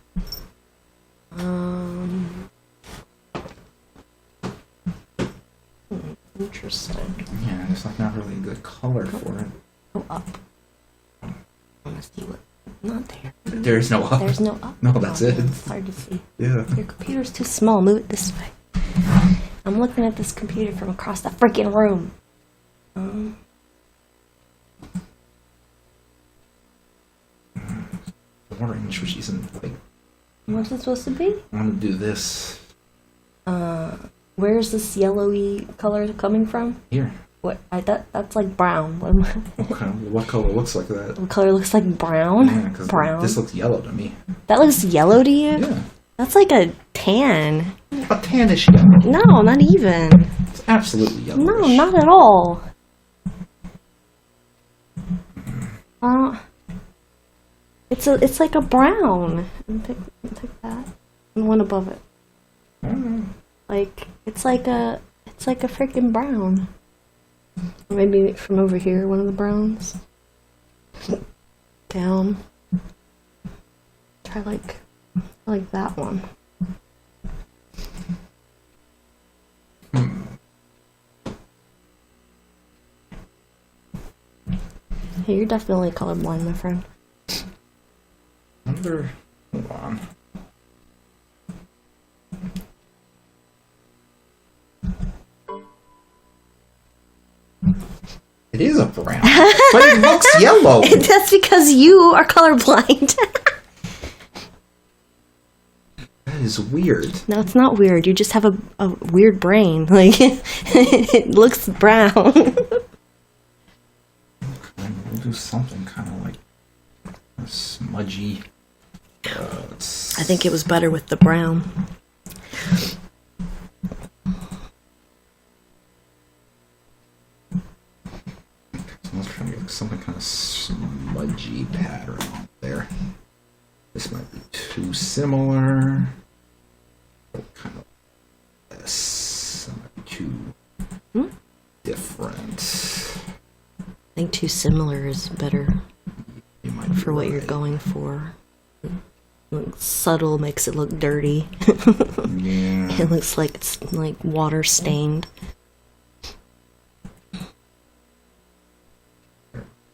Interesting. Yeah, there's like not really a good color for it. Go up. I want to see what. Not there. There's no up. There's no up. No, that's it. It's hard to see. Yeah. Your computer's too small. Move it this way. I'm looking at this computer from across the freaking room. Orange, which isn't like. What's it supposed to be? I want to do this. Where's this yellowy color coming from? Here. What? That's like brown. What am I? Okay. What color looks like that? What color looks like brown? Yeah, because brown. this looks yellow to me. That looks yellow to you? Yeah. That's like a tan. A tannish yellow. No, not even. It's absolutely yellow. No, not at all. It's like a brown. Pick that. And one above it. Like it's like a freaking brown. Or maybe from over here, one of the browns. Down. Try like that one. Hey, you're definitely colorblind, my friend. Hold on. It is a brown, but it looks yellow. That's because you are colorblind. That is weird. No, it's not weird. You just have a weird brain. Like, it looks brown. We'll do something kind of like smudgy. I think it was better with the brown. So let's try to get something kind of smudgy pattern on there. This might be too similar. Kind of this might be too different. I think too similar is better for what you're going for. Subtle makes it look dirty. Yeah. It looks like it's like water stained.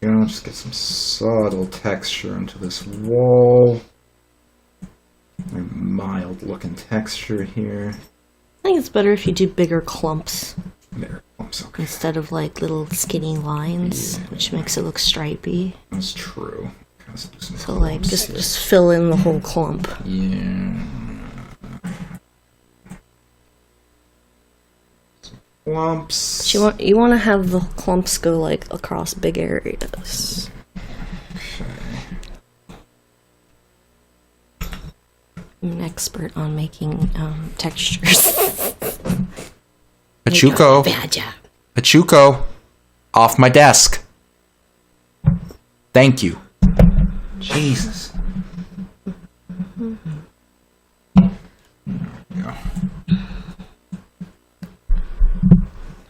You know, just get some subtle texture into this wall. A mild looking texture here. I think it's better if you do bigger clumps There, clumps, okay. instead of like little skinny lines, which makes it look stripy. That's true. Let's do some So like clumps just here. just fill in the whole clump. Yeah. Some clumps. But you want to have the clumps go like across big areas. I'm an expert on making textures. Pachuco. Bad job. Pachuco. Off my desk. Thank you. Jesus. There we go.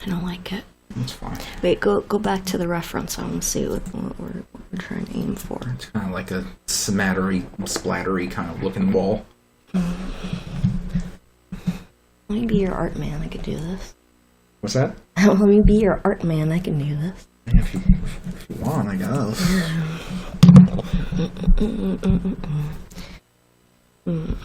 I don't like it. That's fine. Wait, go back to the reference. I want to see what we're trying to aim for. It's kind of like a splattery kind of looking wall. Let me be your art man. I could do this. What's that? Let me be your art man. I can do this. Yeah, if you want, I guess. Okay.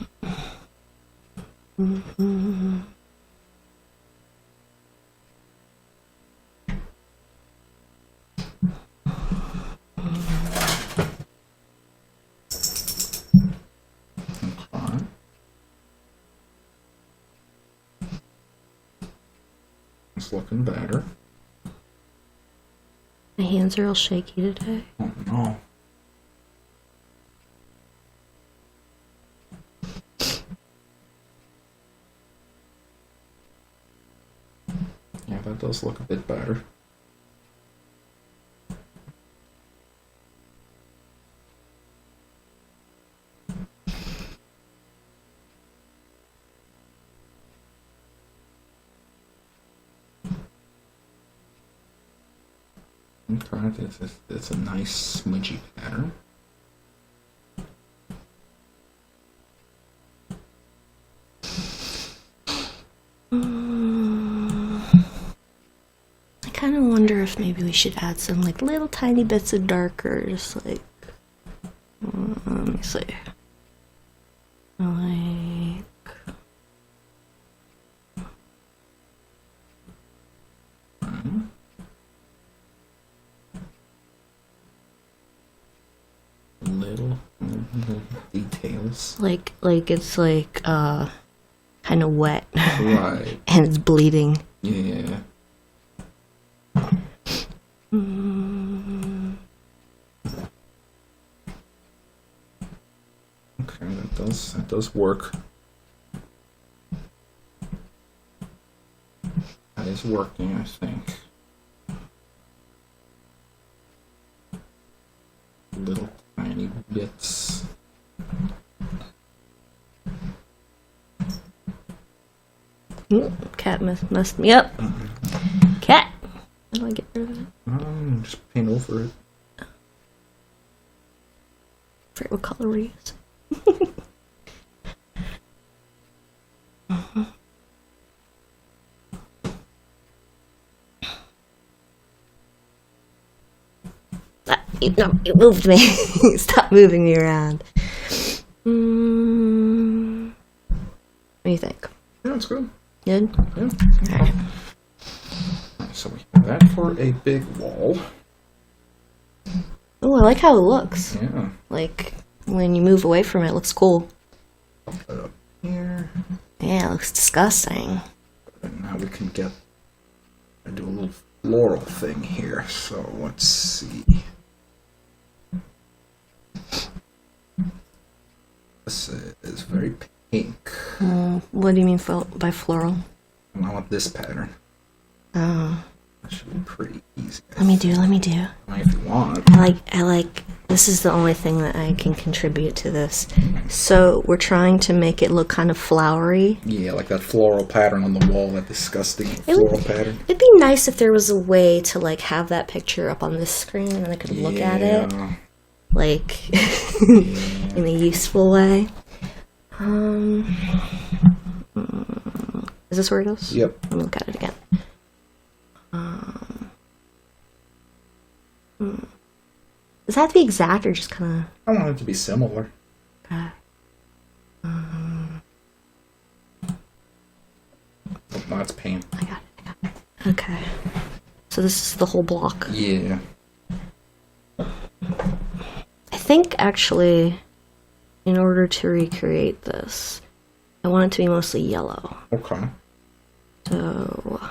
It's looking better. My hands are all shaky today. Oh no. Yeah, that does look a bit better. Okay, it's a nice smudgy pattern. I kind of wonder if maybe we should add some like little tiny bits of darker, just like let me see, like Little details. like it's like kind of wet Right. and it's bleeding. Yeah. Okay, that does work. That is working, I think. Little tiny bits. Cat messed me up. Cat. How do I get rid of it? Just paint over it. I forget what color we use. No, you moved me. Stop moving me around. What do you think? Yeah, it's good. Good? Yeah. Alright. So we That for a big wall. Oh, I like how it looks. Yeah. Like, when you move away from it, it looks cool. I'll put it up here. Yeah, it looks disgusting. And now we can get... I do a little floral thing here, so let's see. This is very pink. What do you mean by floral? And I want this pattern. Oh. That should be pretty easy. Let me do. I mean, if you want. I like, this is the only thing that I can contribute to this. So, we're trying to make it look kind of flowery. Yeah, like that floral pattern on the wall, that disgusting floral pattern. It'd be nice if there was a way to, like, have that picture up on this screen and I could look at it. Like, in a useful way. Is this where it goes? Yep. Let me look at it again. Does that have to be exact or just kind of... I want it to be similar. Okay. Oh, no, it's paint. I got it. Okay. So this is the whole block. Yeah. I think, actually, in order to recreate this, I want it to be mostly yellow. Okay. So,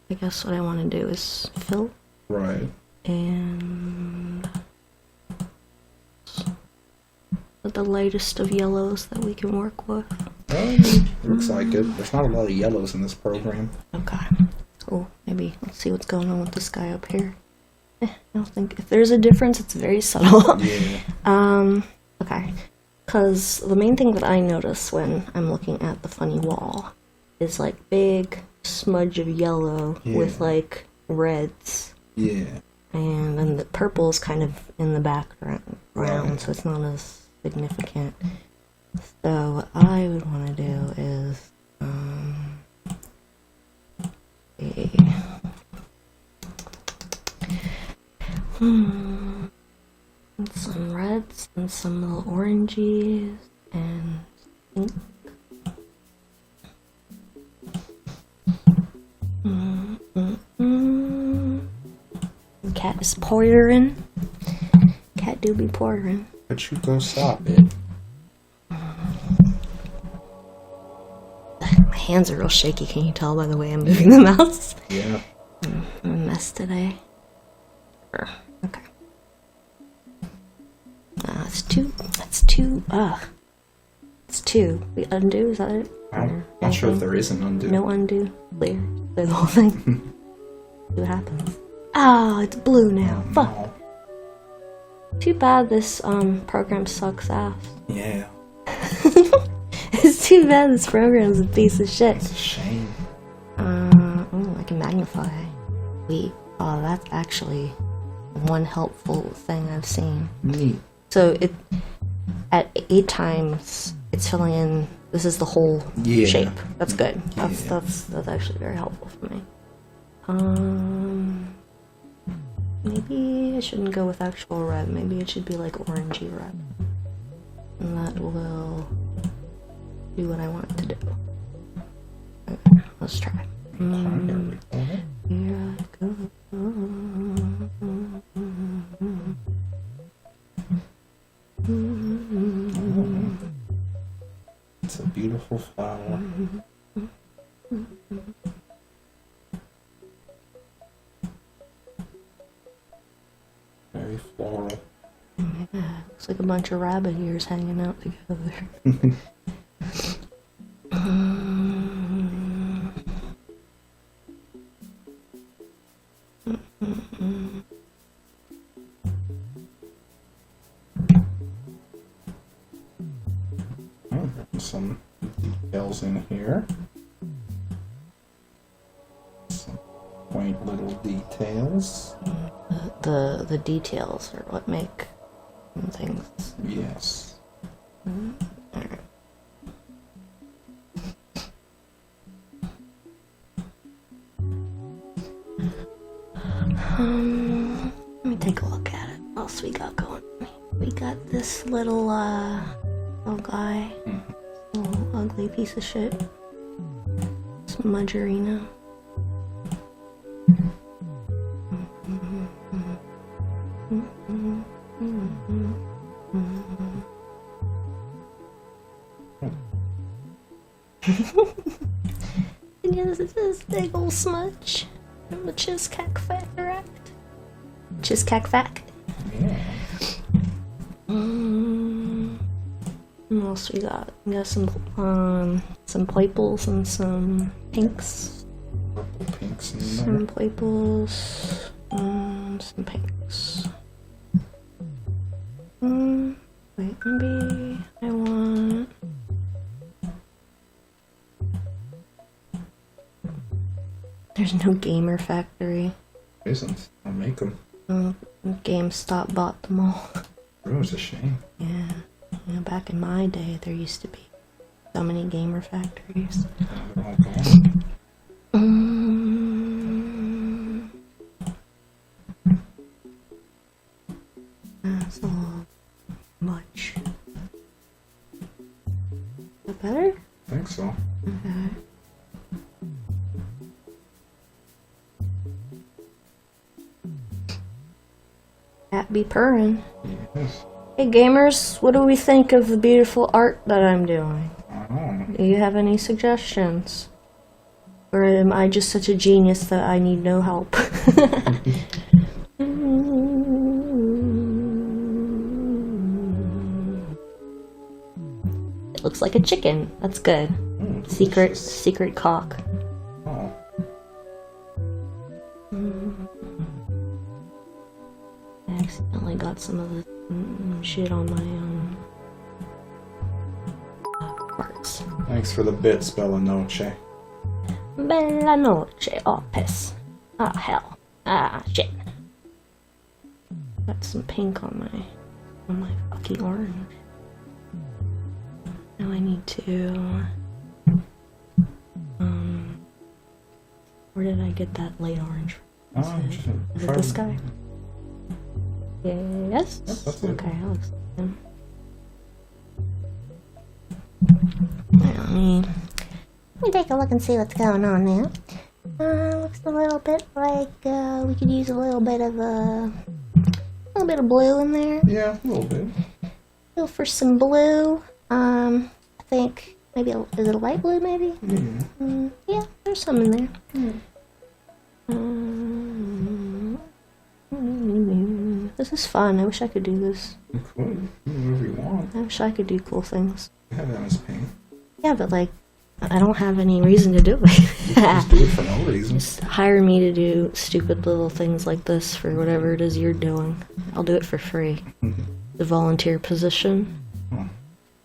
I guess what I want to do is fill. Right. And the lightest of yellows that we can work with. Looks like it. There's not a lot of yellows in this program. Okay. Oh, maybe let's see what's going on with this guy up here. I don't think if there's a difference, it's very subtle. Yeah. Okay. Because the main thing that I notice when I'm looking at the funny wall is like big smudge of yellow with like reds. Yeah. And then the purple is kind of in the background, so it's not as significant. So what I would want to do is and some reds and some little oranges and pink. Cat is pouring. Cat do be pouring. But you go stop it. My hands are real shaky. Can you tell by the way I'm moving the mouse? Yeah. I'm a mess today. Okay. It's two. It's two. We undo, is that it? I'm not sure if there is an undo. No undo. Clear. Clear the whole thing. See what happens. Oh, it's blue now. Fuck. No. Too bad this program sucks ass. Yeah. It's too bad this program's a piece of shit. It's a shame. I can magnify. Oh, that's actually one helpful thing I've seen. Neat. So at 8 times, it's filling in. This is the whole shape. That's good. That's actually very helpful for me. Maybe I shouldn't go with actual red. Maybe it should be like orangey red, and that will do what I want it to do. Okay, let's try. Here I go. It's a beautiful flower. Very floral. Yeah, looks like a bunch of rabbit ears hanging out together. Some details in here. Some quaint little details. The details are what make things. Yes. Alright. Let me take a look at it. What else we got going? We got this little guy. Little ugly piece of shit. Smudgerino. And yeah, this big old smudge from the Cheesecake Factory Act. Cheesecake Fact. Yeah. What else we got? We got some purples and some pinks. Purple pinks in there. Some purples, some pinks. Wait, maybe I want. There's no Gamer Factory. Isn't? I'll make them. GameStop bought them all. It was a shame. Yeah. Back in my day, there used to be so many Gamer Factories. They're all gone. That's a little much. Is that better? I think so. Okay. Cat be purring. Yes. Hey gamers, what do we think of the beautiful art that I'm doing? I don't know. Do you have any suggestions? Or am I just such a genius that I need no help? It looks like a chicken. That's good. Secret cock. Oh. I accidentally got some of the shit on my parts. Thanks for the bits, Bella Noche. Bella noche. Oh, piss. Ah, hell. Ah, shit. Got some pink on my fucking orange. Now I need to. Where did I get that light orange from? Is it this guy? Yes? Yep, that's it. Okay, that looks like him. Let me take a look and see what's going on there. Looks a little bit like we could use a little bit of blue in there. Yeah, a little bit. Go for some blue. I think maybe is it a light blue? Maybe. Yeah, there's some in there. This is fun. I wish I could do this. You could. Do whatever you want. I wish I could do cool things. You have MS Paint. Yeah, but like, I don't have any reason to do it. Just do it for no reason. Just hire me to do stupid little things like this for whatever it is you're doing. I'll do it for free. The volunteer position. Oh.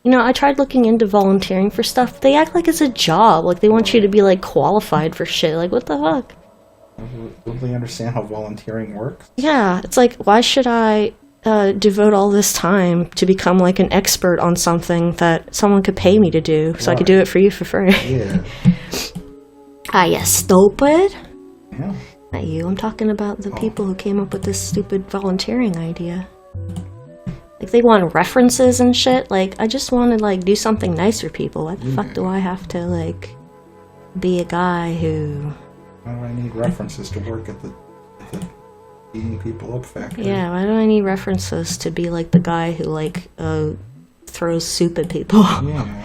You know, I tried looking into volunteering for stuff. They act like it's a job. Like, they want you to be, like, qualified for shit. Like, what the fuck? Will they understand how volunteering works? Yeah, it's like, why should I devote all this time to become, like, an expert on something that someone could pay me to do, so I could do it for you for free? Yeah. Ah, you stupid. Yeah. Not you. I'm talking about the people who came up with this stupid volunteering idea. Like, they want references and shit. Like, I just want to, like, do something nice for people. Why the fuck do I have to, like, be a guy who... Why do I need references to work at the eating people up factory? Yeah, why do I need references to be, like, the guy who, like, throws soup at people? Yeah.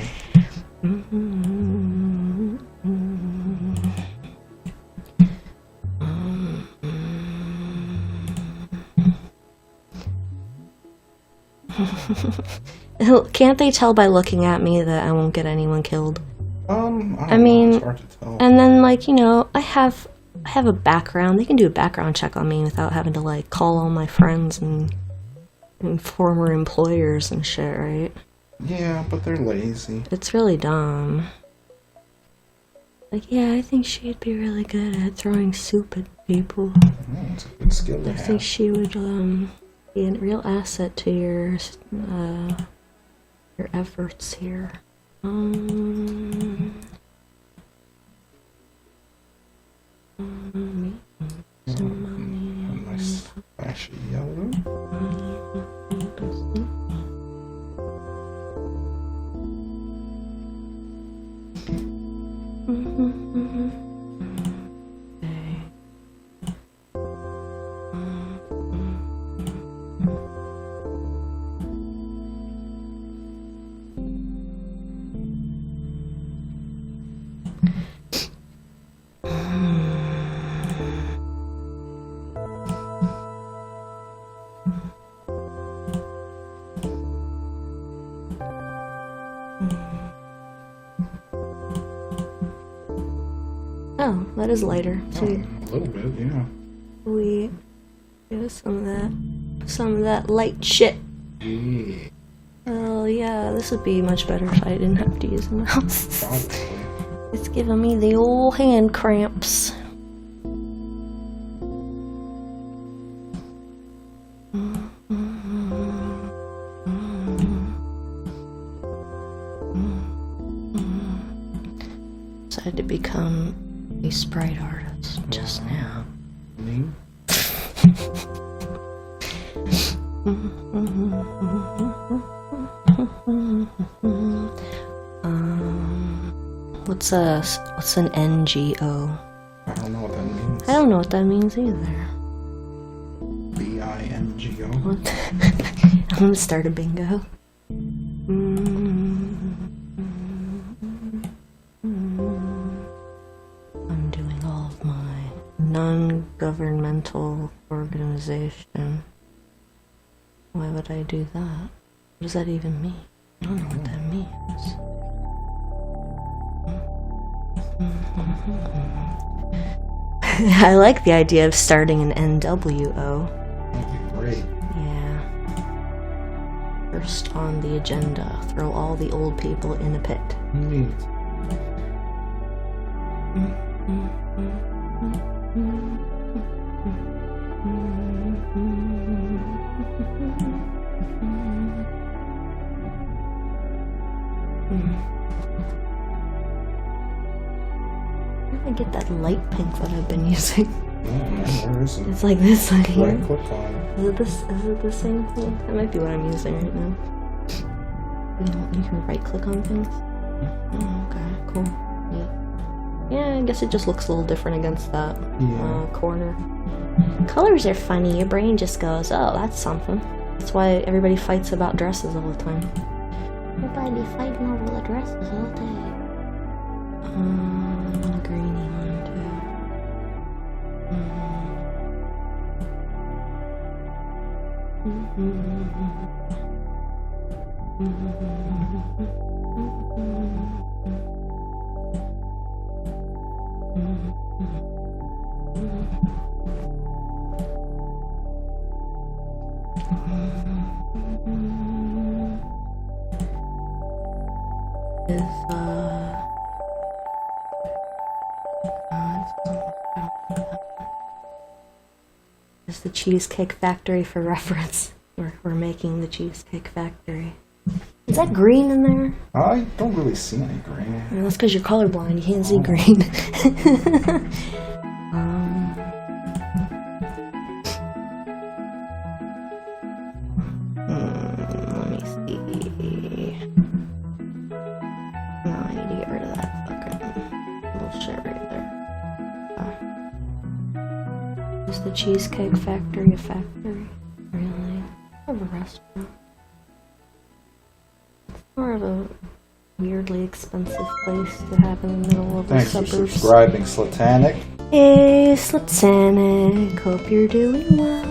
Can't they tell by looking at me that I won't get anyone killed? I mean, it's hard to tell. And then, like, you know, I have a background. They can do a background check on me without having to, like, call all my friends and former employers and shit, right? Yeah, but they're lazy. It's really dumb. Like, yeah, I think she'd be really good at throwing soup at people. Oh, it's a good skill to I have. think she would be a real asset to your efforts here. A nice flashy yellow. Oh, that is lighter. Sweet. A little bit, yeah. We get some of that light shit. Yeah. Well, yeah, this would be much better if I didn't have to use a mouse. Probably. It's giving me the old hand cramps. Decided to become a sprite artist just now. Me? What's an NGO? I don't know what that means. I don't know what that means either. BINGO? What? I'm gonna start a bingo. I'm doing all of my non-governmental organization. Why would I do that? What does that even mean? I don't know what that means. I like the idea of starting an NWO. That'd be great. Yeah. First on the agenda, throw all the old people in a pit. Neat. I get that light pink that I've been using. Oh man, where is it? It's like this one here. Right click on it. Is it the same thing? That might be what I'm using right now. You can right click on things? Oh, okay, cool. Yeah, I guess it just looks a little different against that corner. Colors are funny. Your brain just goes, oh, that's something. That's why everybody fights about dresses all the time. Everybody be fighting over the dresses all day. I want a greeny one too. Is the Cheesecake Factory for reference. We're making the Cheesecake Factory. Is that green in there? I don't really see any green. Well, that's because you're colorblind. You can't see green. Let me see. No, I need to get rid of that fucking little shit right there. Is the Cheesecake Factory a factory? Really? Or a restaurant? More of a weirdly expensive place to have in the middle of the Thanks suburbs. for subscribing, Slatanic. Hey, Slatanic. Hope you're doing well.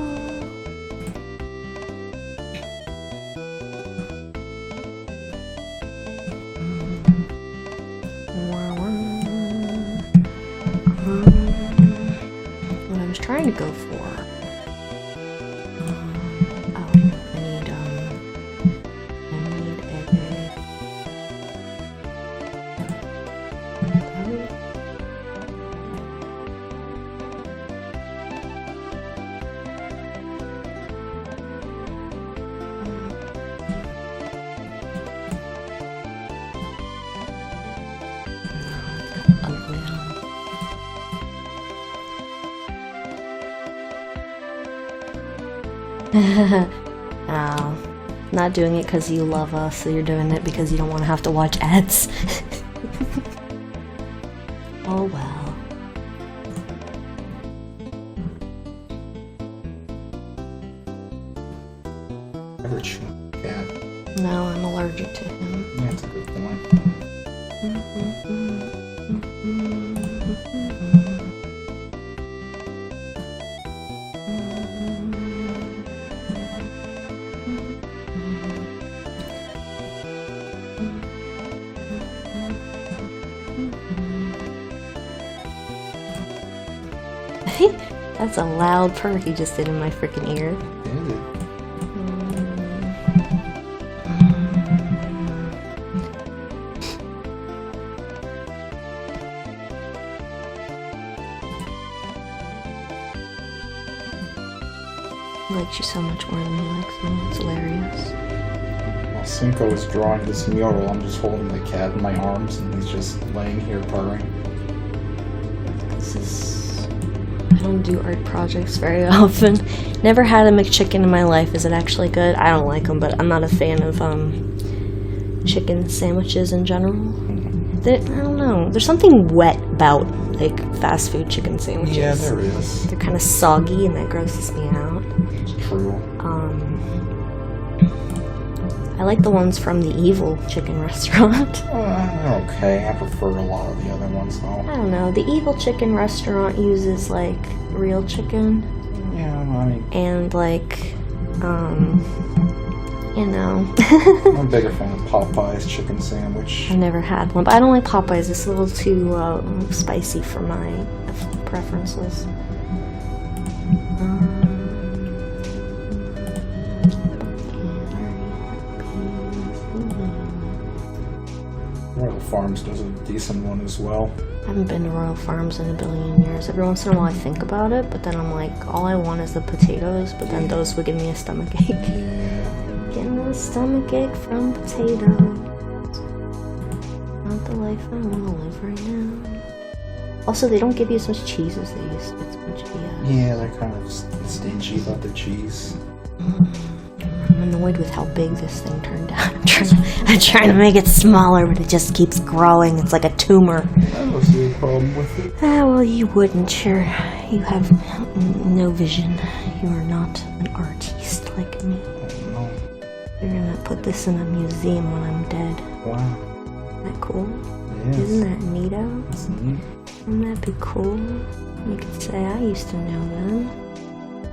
What I was trying to go for. Oh, not doing it because you love us, so you're doing it because you don't want to have to watch ads. Oh well. Ever chew a cat? No, I'm allergic to him. That's a good point. That's a loud purr he just did in my freaking ear. He likes you so much more than he likes me. It's hilarious. While Cinco is drawing this mural, I'm just holding the cat in my arms and he's just laying here purring. This is... I don't do art projects very often. Never had a McChicken in my life. Is it actually good? I don't like them, but I'm not a fan of chicken sandwiches in general. I don't know. There's something wet about like fast food chicken sandwiches. Yeah, there is. They're kind of soggy, and that grosses me out. It's true. I like the ones from the Evil Chicken restaurant. They're okay. I prefer a lot of the other ones, though. I don't know. The Evil Chicken restaurant uses like real chicken. Yeah, I mean, And like, you know. I'm a bigger fan of Popeye's chicken sandwich. I've never had one, but I don't like Popeyes. It's a little too spicy for my preferences. Royal Farms does a decent one as well. I haven't been to Royal Farms in a billion years. Every once in a while I think about it, but then I'm like, all I want is the potatoes, but then those would give me a stomachache. Yeah. Getting a stomachache from potatoes. Not the life I want to live right now. Also, they don't give you as much cheese as they used to. It's much BS. Yeah, they're kind of stingy about the cheese. I'm annoyed with how big this thing turned out. I'm trying to make it smaller, but it just keeps growing. It's like a tumor. I don't see a problem with it. Ah, well, you wouldn't, sure. You have no vision. You are not an artist like me. No. You're gonna put this in a museum when I'm dead. Wow. Isn't that cool? Yes. Isn't that neato? That's neat. Wouldn't that be cool? You could say, I used to know them.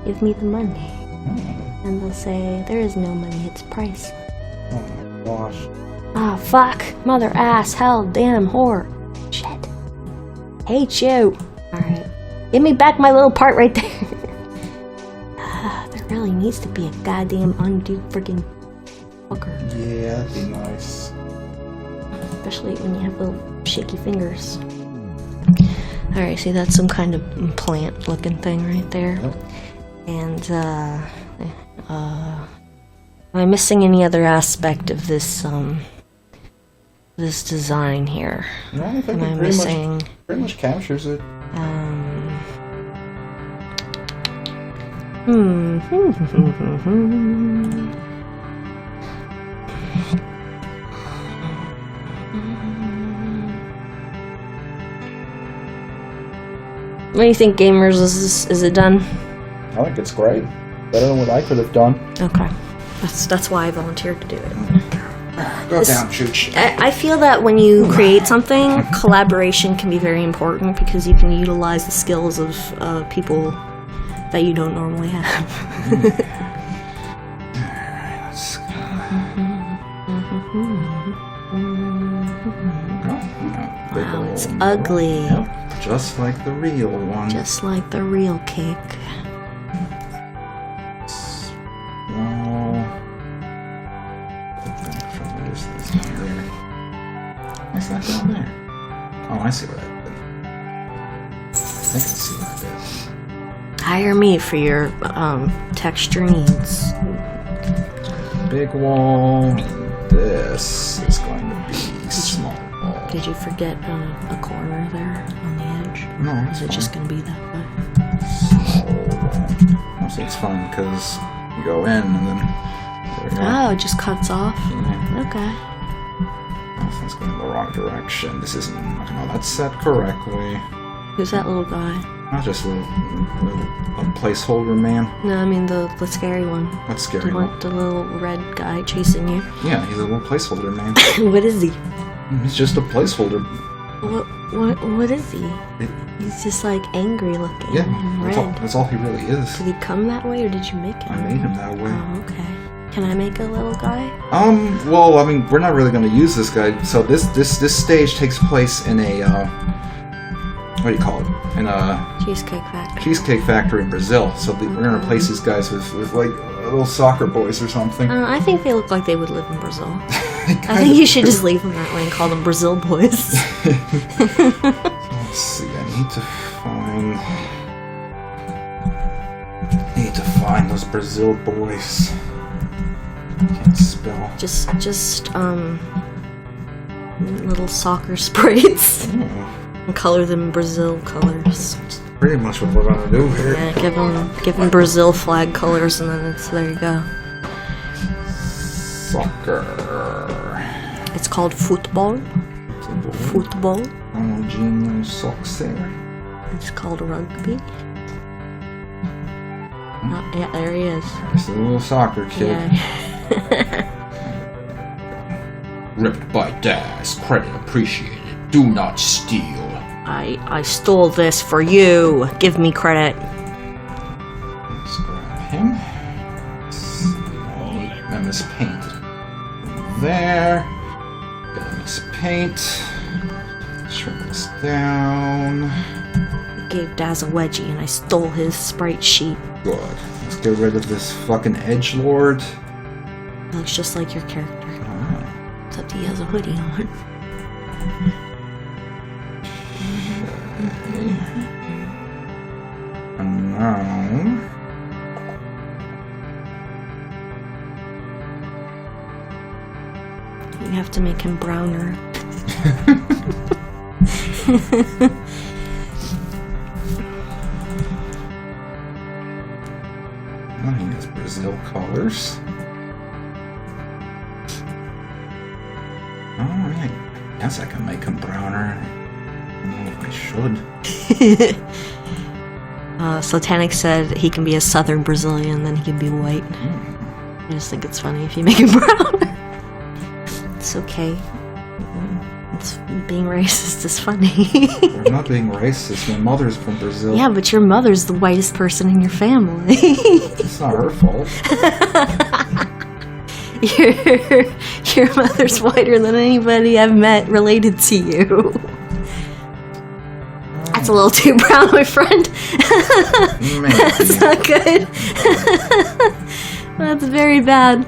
Give me the money. And they'll say, there is no money, it's priceless. Oh my gosh. Ah, fuck. Mother ass, hell, damn, whore. Shit. Hate you. Alright. Give me back my little part right there. There really needs to be a goddamn undo freaking fucker. Yeah, that'd be nice. Especially when you have little shaky fingers. Alright, see, that's some kind of plant looking thing right there. Yep. And, am I missing any other aspect of this, this design here? No, I think Am I it missing, pretty much captures it. What do you think, gamers? Is it done? I think it's great. Better than what I could have done. Okay. That's why I volunteered to do it. Go down, Chooch. I feel that when you create something, collaboration can be very important because you can utilize the skills of people that you don't normally have. Let's go. Wow, it's ugly. Yep. Just like the real one. Just like the real cake. What's that down there? Oh, I see what I did. I can see what I Hire me for your texture needs. did. Big wall. This is going to be small wall. Did you forget a corner there on the edge? No, Or it's is it fine. just gonna be that way? Small wall. Mostly it's fun because you go in and then there we go. Oh, it just cuts off? Yeah. Okay. That's going in the wrong direction. This isn't. No, that's set correctly. Who's that little guy? Not just a little placeholder man. No, I mean the scary one. What's scary? The little red guy chasing you. Yeah, he's a little placeholder man. What is he? He's just a placeholder What is he? He's just like angry looking. Yeah, And red. that's all he really is. Did he come that way or did you make him? I made him that way. Oh, okay. Can I make a little guy? Well, I mean, we're not really going to use this guy. So this stage takes place in a what do you call it? In a cheesecake factory in Brazil. So we're going to replace these guys with like little soccer boys or something. I think they look like they would live in Brazil. I think you should just leave them that way and call them Brazil boys. Let's see. I need to find those Brazil boys. Can't spell. Just little soccer sprites. And color them Brazil colors. That's pretty much what we're gonna do here. Yeah, give them Brazil flag colors, and then there you go. Soccer. It's called football. Football. Homogeneous soccer. It's called rugby. Oh, yeah, there he is. There's a little soccer kid. Yeah. Ripped by Daz. Credit appreciated. Do not steal. I stole this for you. Give me credit. Let's grab him. And this paint. There. Get this paint. Shrink this down. I gave Daz a wedgie and I stole his sprite sheet. Good. Let's get rid of this fucking edgelord. It looks just like your character. Except he has a hoodie on. And now... You have to make him browner. Oh, he has Brazil colors. Oh, I guess I can make him browner. I don't know if I should. Satanic said he can be a southern Brazilian, then he can be white. I just think it's funny if you make him brown. It's okay. It's, being racist is funny. We're not being racist. My mother's from Brazil. Yeah, but your mother's the whitest person in your family. It's not her fault. Your mother's whiter than anybody I've met related to you. That's a little too brown, my friend. That's not good. That's very bad.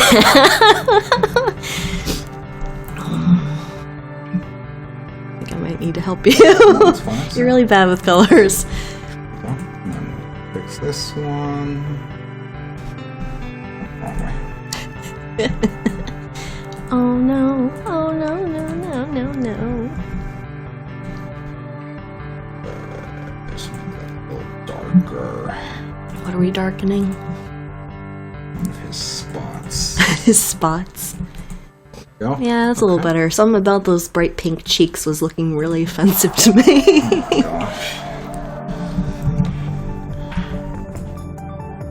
I think I might need to help you. No, it's fine, You're really bad with colors. And then fix this one. Wrong way. Oh no, oh no, no, no, no, no. Just make that a little darker. What are we darkening? One of his spots. His spots. Go. Yeah, that's a little better. Something about those bright pink cheeks was looking really offensive to me. Oh, gosh.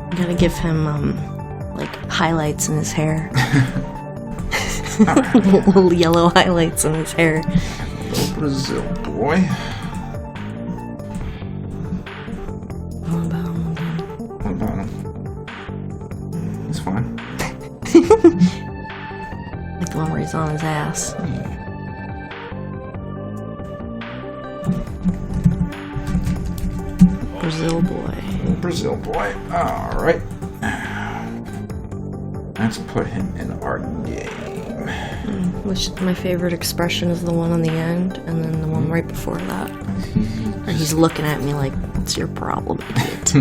I'm gonna give him, like, highlights in his hair. Little yellow highlights in his hair. Little Brazil boy. What about him? What about him? It's fine. Like the one where he's on his ass. Brazil boy. Brazil boy. Alright. Let's put him in our game. Which my favorite expression is the one on the end, and then the one right before that. Where he's looking at me like, what's your problem, idiot?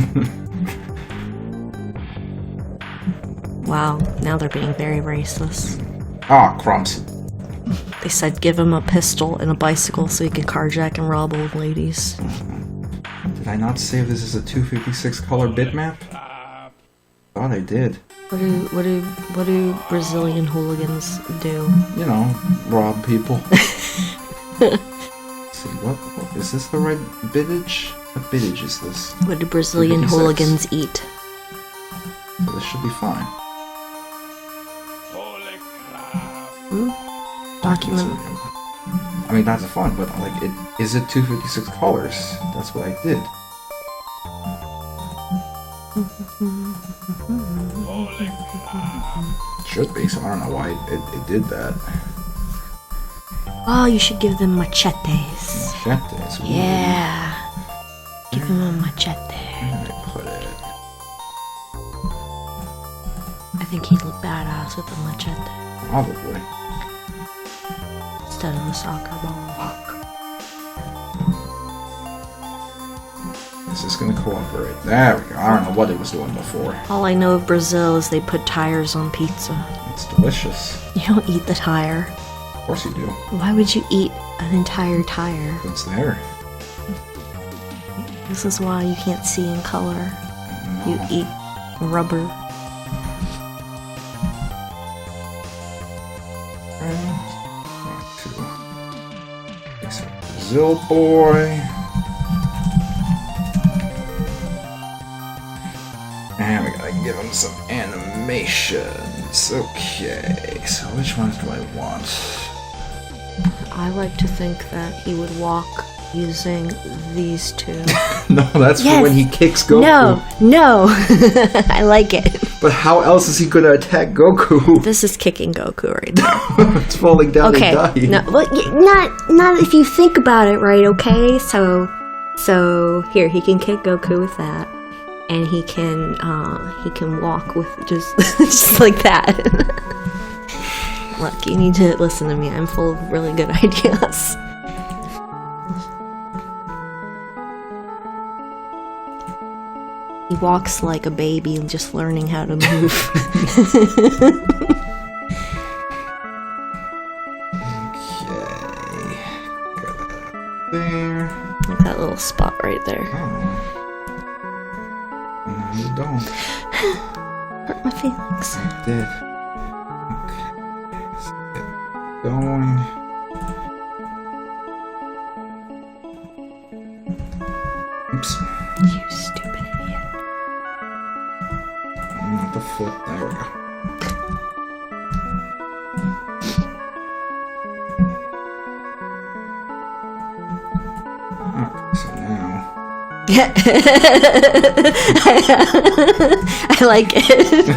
Wow, now they're being very racist. Ah, crumbs. They said give him a pistol and a bicycle so he can carjack and rob old ladies. Did I not save this as a 256 color bitmap? Thought I did. What do Brazilian hooligans do? You know, rob people. Let's see, what is this the right bitage? What bitage is this? What do Brazilian 256. hooligans eat? So this should be fine. Document. I mean, that's fun, but like, is it 256 colors? That's what I did. Should be, so I don't know why it did that. Oh, you should give them machetes. Machetes. Ooh. Yeah. Give them a machete. Where did I put it? I think he'd look badass with a machete Probably. instead of a soccer ball. Is this gonna cooperate? There we go. I don't know what it was doing before. All I know of Brazil is they put tires on pizza. It's delicious. You don't eat the tire. Of course you do. Why would you eat an entire tire? It's there. This is why you can't see in color. You eat rubber. Brazil boy. And we gotta give him some animations. Okay, so which ones do I want? I like to think that he would walk using these two. No, that's for when he kicks Goku. No. I like it. But how else is he gonna attack Goku? This is kicking Goku right now. It's falling down Okay, and dying. no, well, not if you think about it, right? Okay, so here he can kick Goku with that, and he can walk with just just like that. Look, you need to listen to me. I'm full of really good ideas. He walks like a baby and just learning how to move. Okay. Got that there. Like that little spot right there. Oh. No, you don't. Hurt my feelings. I did. Okay. Let's get going. Oops. You stupid idiot. Not the foot. There we go. Okay, so now. I like it.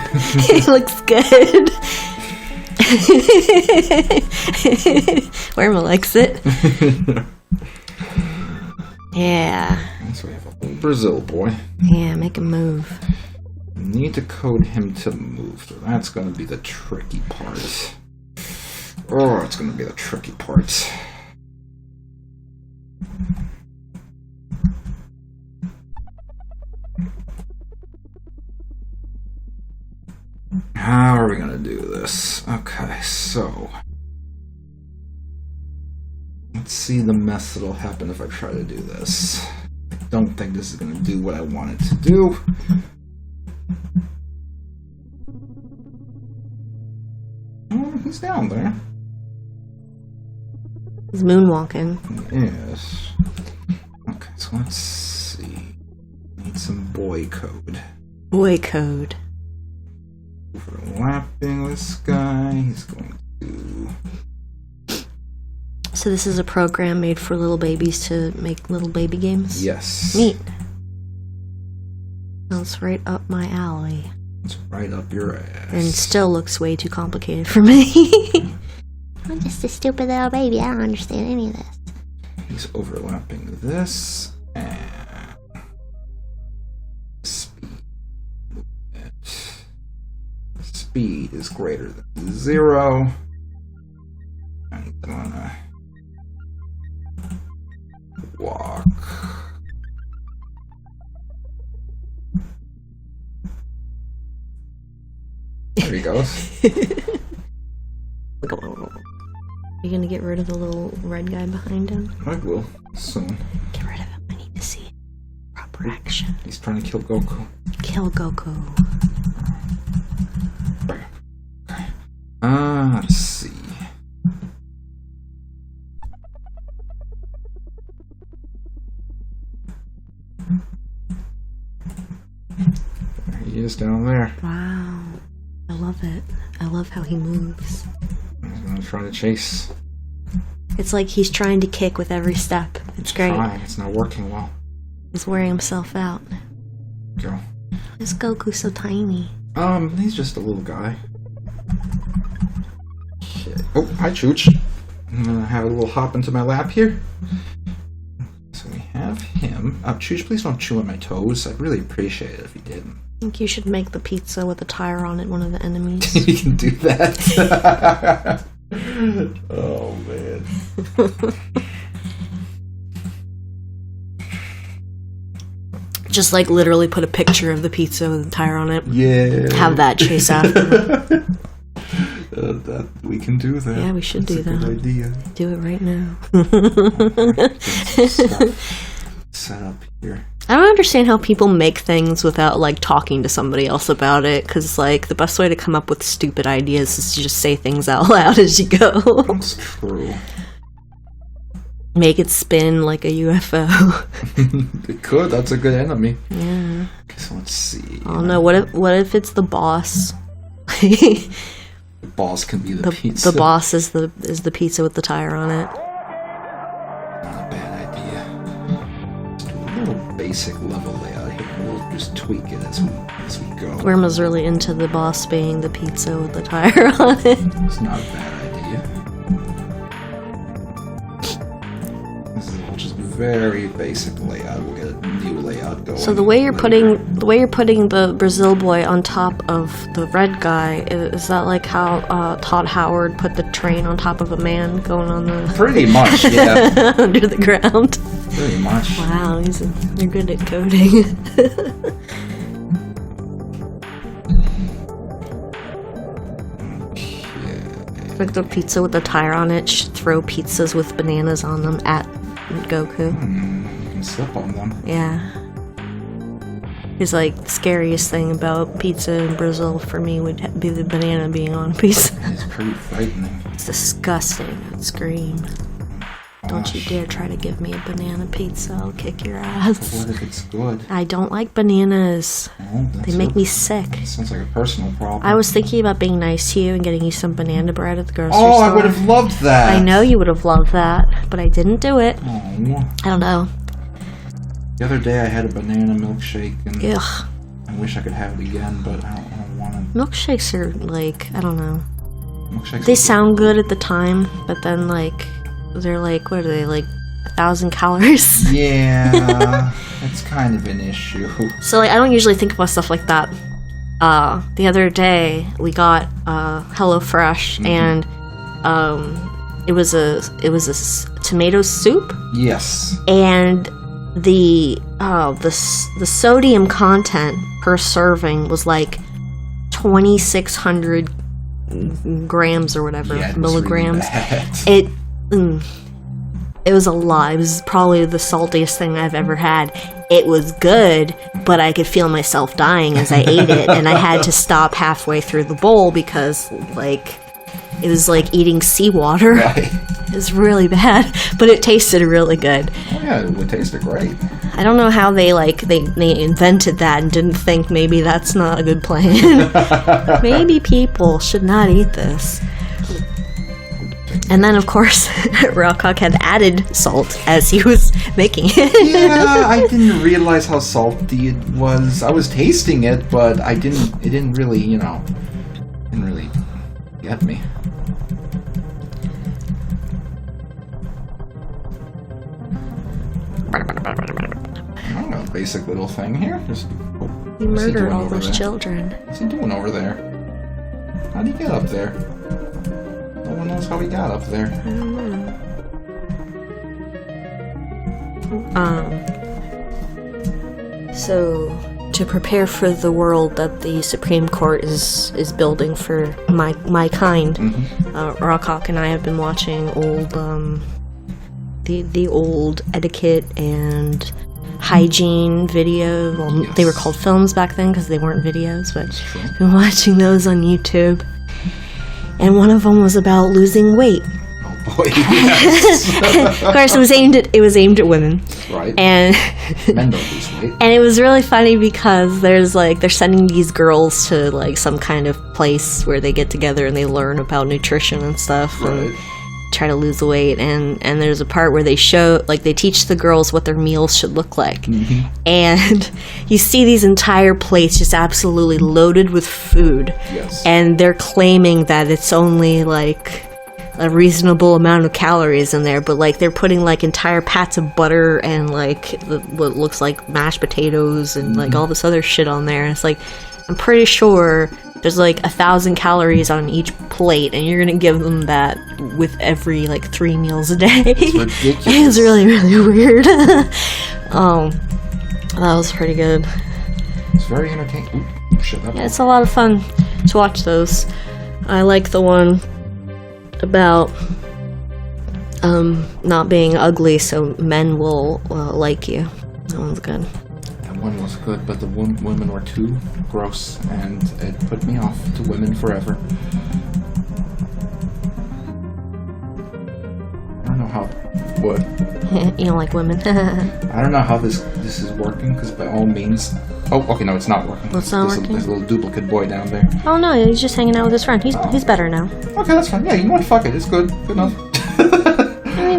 It looks good. Worma likes it. Yeah. So we have a little Brazil boy. Yeah, make him move. We need to code him to move, so that's going to be the tricky part. Oh, it's going to be the tricky part. How are we going to do this? Okay, so let's see the mess that'll happen if I try to do this. I don't think this is going to do what I want it to do. Oh, he's down there. He's moonwalking. Yes. Okay, so let's see. Need some boy code. Boy code. Overlapping this guy. He's going to. So this is a program made for little babies to make little baby games? Yes. Neat. That's right up my alley. It's right up your ass. And still looks way too complicated for me. I'm just a stupid little baby. I don't understand any of this. He's overlapping this and speed. Speed is greater than 0. I need them on a walk. There he goes. Are you gonna get rid of the little red guy behind him? I will soon. Get rid of him. I need to see proper action. He's trying to kill Goku. Kill Goku. Let's see. There he is down there. Wow. I love it. I love how he moves. He's gonna I'm trying to chase. It's like he's trying to kick with every step. It's great. Trying. It's not working well. He's wearing himself out. Go. Why is Goku so tiny? He's just a little guy. Shit. Oh, hi, Chooch. I'm gonna have a little hop into my lap here. So we have him. Chooch, please don't chew on my toes. I'd really appreciate it if you didn't. I think you should make the pizza with a tire on it one of the enemies. You can do that. Oh, man. Just like literally put a picture of the pizza with a tire on it. Yeah. Have that chase after. We can do that. Yeah, we should do that. Good idea. Do it right now. Set up here. I don't understand how people make things without like talking to somebody else about it, because like the best way to come up with stupid ideas is to just say things out loud as you go. That's true. Make it spin like a UFO. It could. That's a good enemy. Yeah. Okay, so let's see. Oh no! What if it's the boss? The boss can be the pizza. The boss is the pizza with the tire on it. Not a bad idea. Just do a little basic level layout here. We'll just tweak it as we go. Worma's really into the boss being the pizza with the tire on it. It's not a bad idea. This is just very basic layout. We'll get a new layout going. So the way you're putting the Brazil boy on top of the red guy, is that like how Todd Howard put the train on top of a man going on the Pretty much, yeah. under the ground? Pretty much. Wow, they're good at coding. Like the pizza with the tire on it should throw pizzas with bananas on them at Goku. You can slip on them. Yeah. It's like the scariest thing about pizza in Brazil for me would be the banana being on a pizza. It's pretty frightening. It's disgusting. I'd scream. Don't you dare try to give me a banana pizza. I'll kick your ass. What if it's good? I don't like bananas. Oh, They make me sick. Sounds like a personal problem. I was thinking about being nice to you and getting you some banana bread at the grocery Oh, store. I would have loved that. I know you would have loved that, but I didn't do it. Oh. I don't know. The other day I had a banana milkshake, and Ugh. I wish I could have it again, but I don't want to. Milkshakes are like, I don't know. Milkshakes. They sound good at the time, but then like, they're like, what are they, like 1,000 calories? Yeah, that's kind of an issue. So like, I don't usually think about stuff like that. The other day we got HelloFresh, and it was a tomato soup. Yes. And the sodium content per serving was like 2,600 grams or whatever, milligrams. Really It was a lot. It was probably the saltiest thing I've ever had. It was good, but I could feel myself dying as I ate it, and I had to stop halfway through the bowl because, like, it was like eating seawater. Right. It was really bad, but it tasted really good. Oh yeah, it tasted great. I don't know how they invented that and didn't think maybe that's not a good plan. Maybe people should not eat this. And then, of course, Rawcock had added salt as he was making it. Yeah, I didn't realize how salty it was. I was tasting it, but it didn't really, didn't really get me. I don't know, basic little thing here. You murdered all those children. What's he doing over there? How'd he get up there? No one knows how he got up there. I don't know. So, to prepare for the world that the Supreme Court is building for my kind, Rawcock and I have been watching old the old etiquette and hygiene video. Well, Yes. They were called films back then because they weren't videos, but I've been watching those on YouTube. And one of them was about losing weight. Oh boy, yes. Of course, it was aimed at women. Right. And men don't lose weight. And it was really funny because there's like they're sending these girls to like some kind of place where they get together and they learn about nutrition and stuff. Right. And try to lose weight, and there's a part where they show, like, they teach the girls what their meals should look like. Mm-hmm. And you see these entire plates just absolutely loaded with food. Yes. And they're claiming that it's only like a reasonable amount of calories in there, but like they're putting like entire pats of butter and like what looks like mashed potatoes and like all this other shit on there. And it's like, I'm pretty sure there's like 1,000 calories on each plate, and you're gonna give them that with every like 3 meals a day. It's ridiculous. It's really, really weird. That was pretty good. It's very entertaining. Ooh, shit, Yeah, it's a lot of fun to watch those. I like the one about not being ugly, so men will like you. That one's good. That one was good, but the women were too gross, and it put me off to women forever. I don't know how. What? You don't like women? I don't know how this is working, because by all means. Oh, okay, no, it's not working. What's not There's working? There's a little duplicate boy down there. Oh no, he's just hanging out with his friend. He's better now. Okay, that's fine. Yeah, you know what? Fuck it. It's good. Good enough.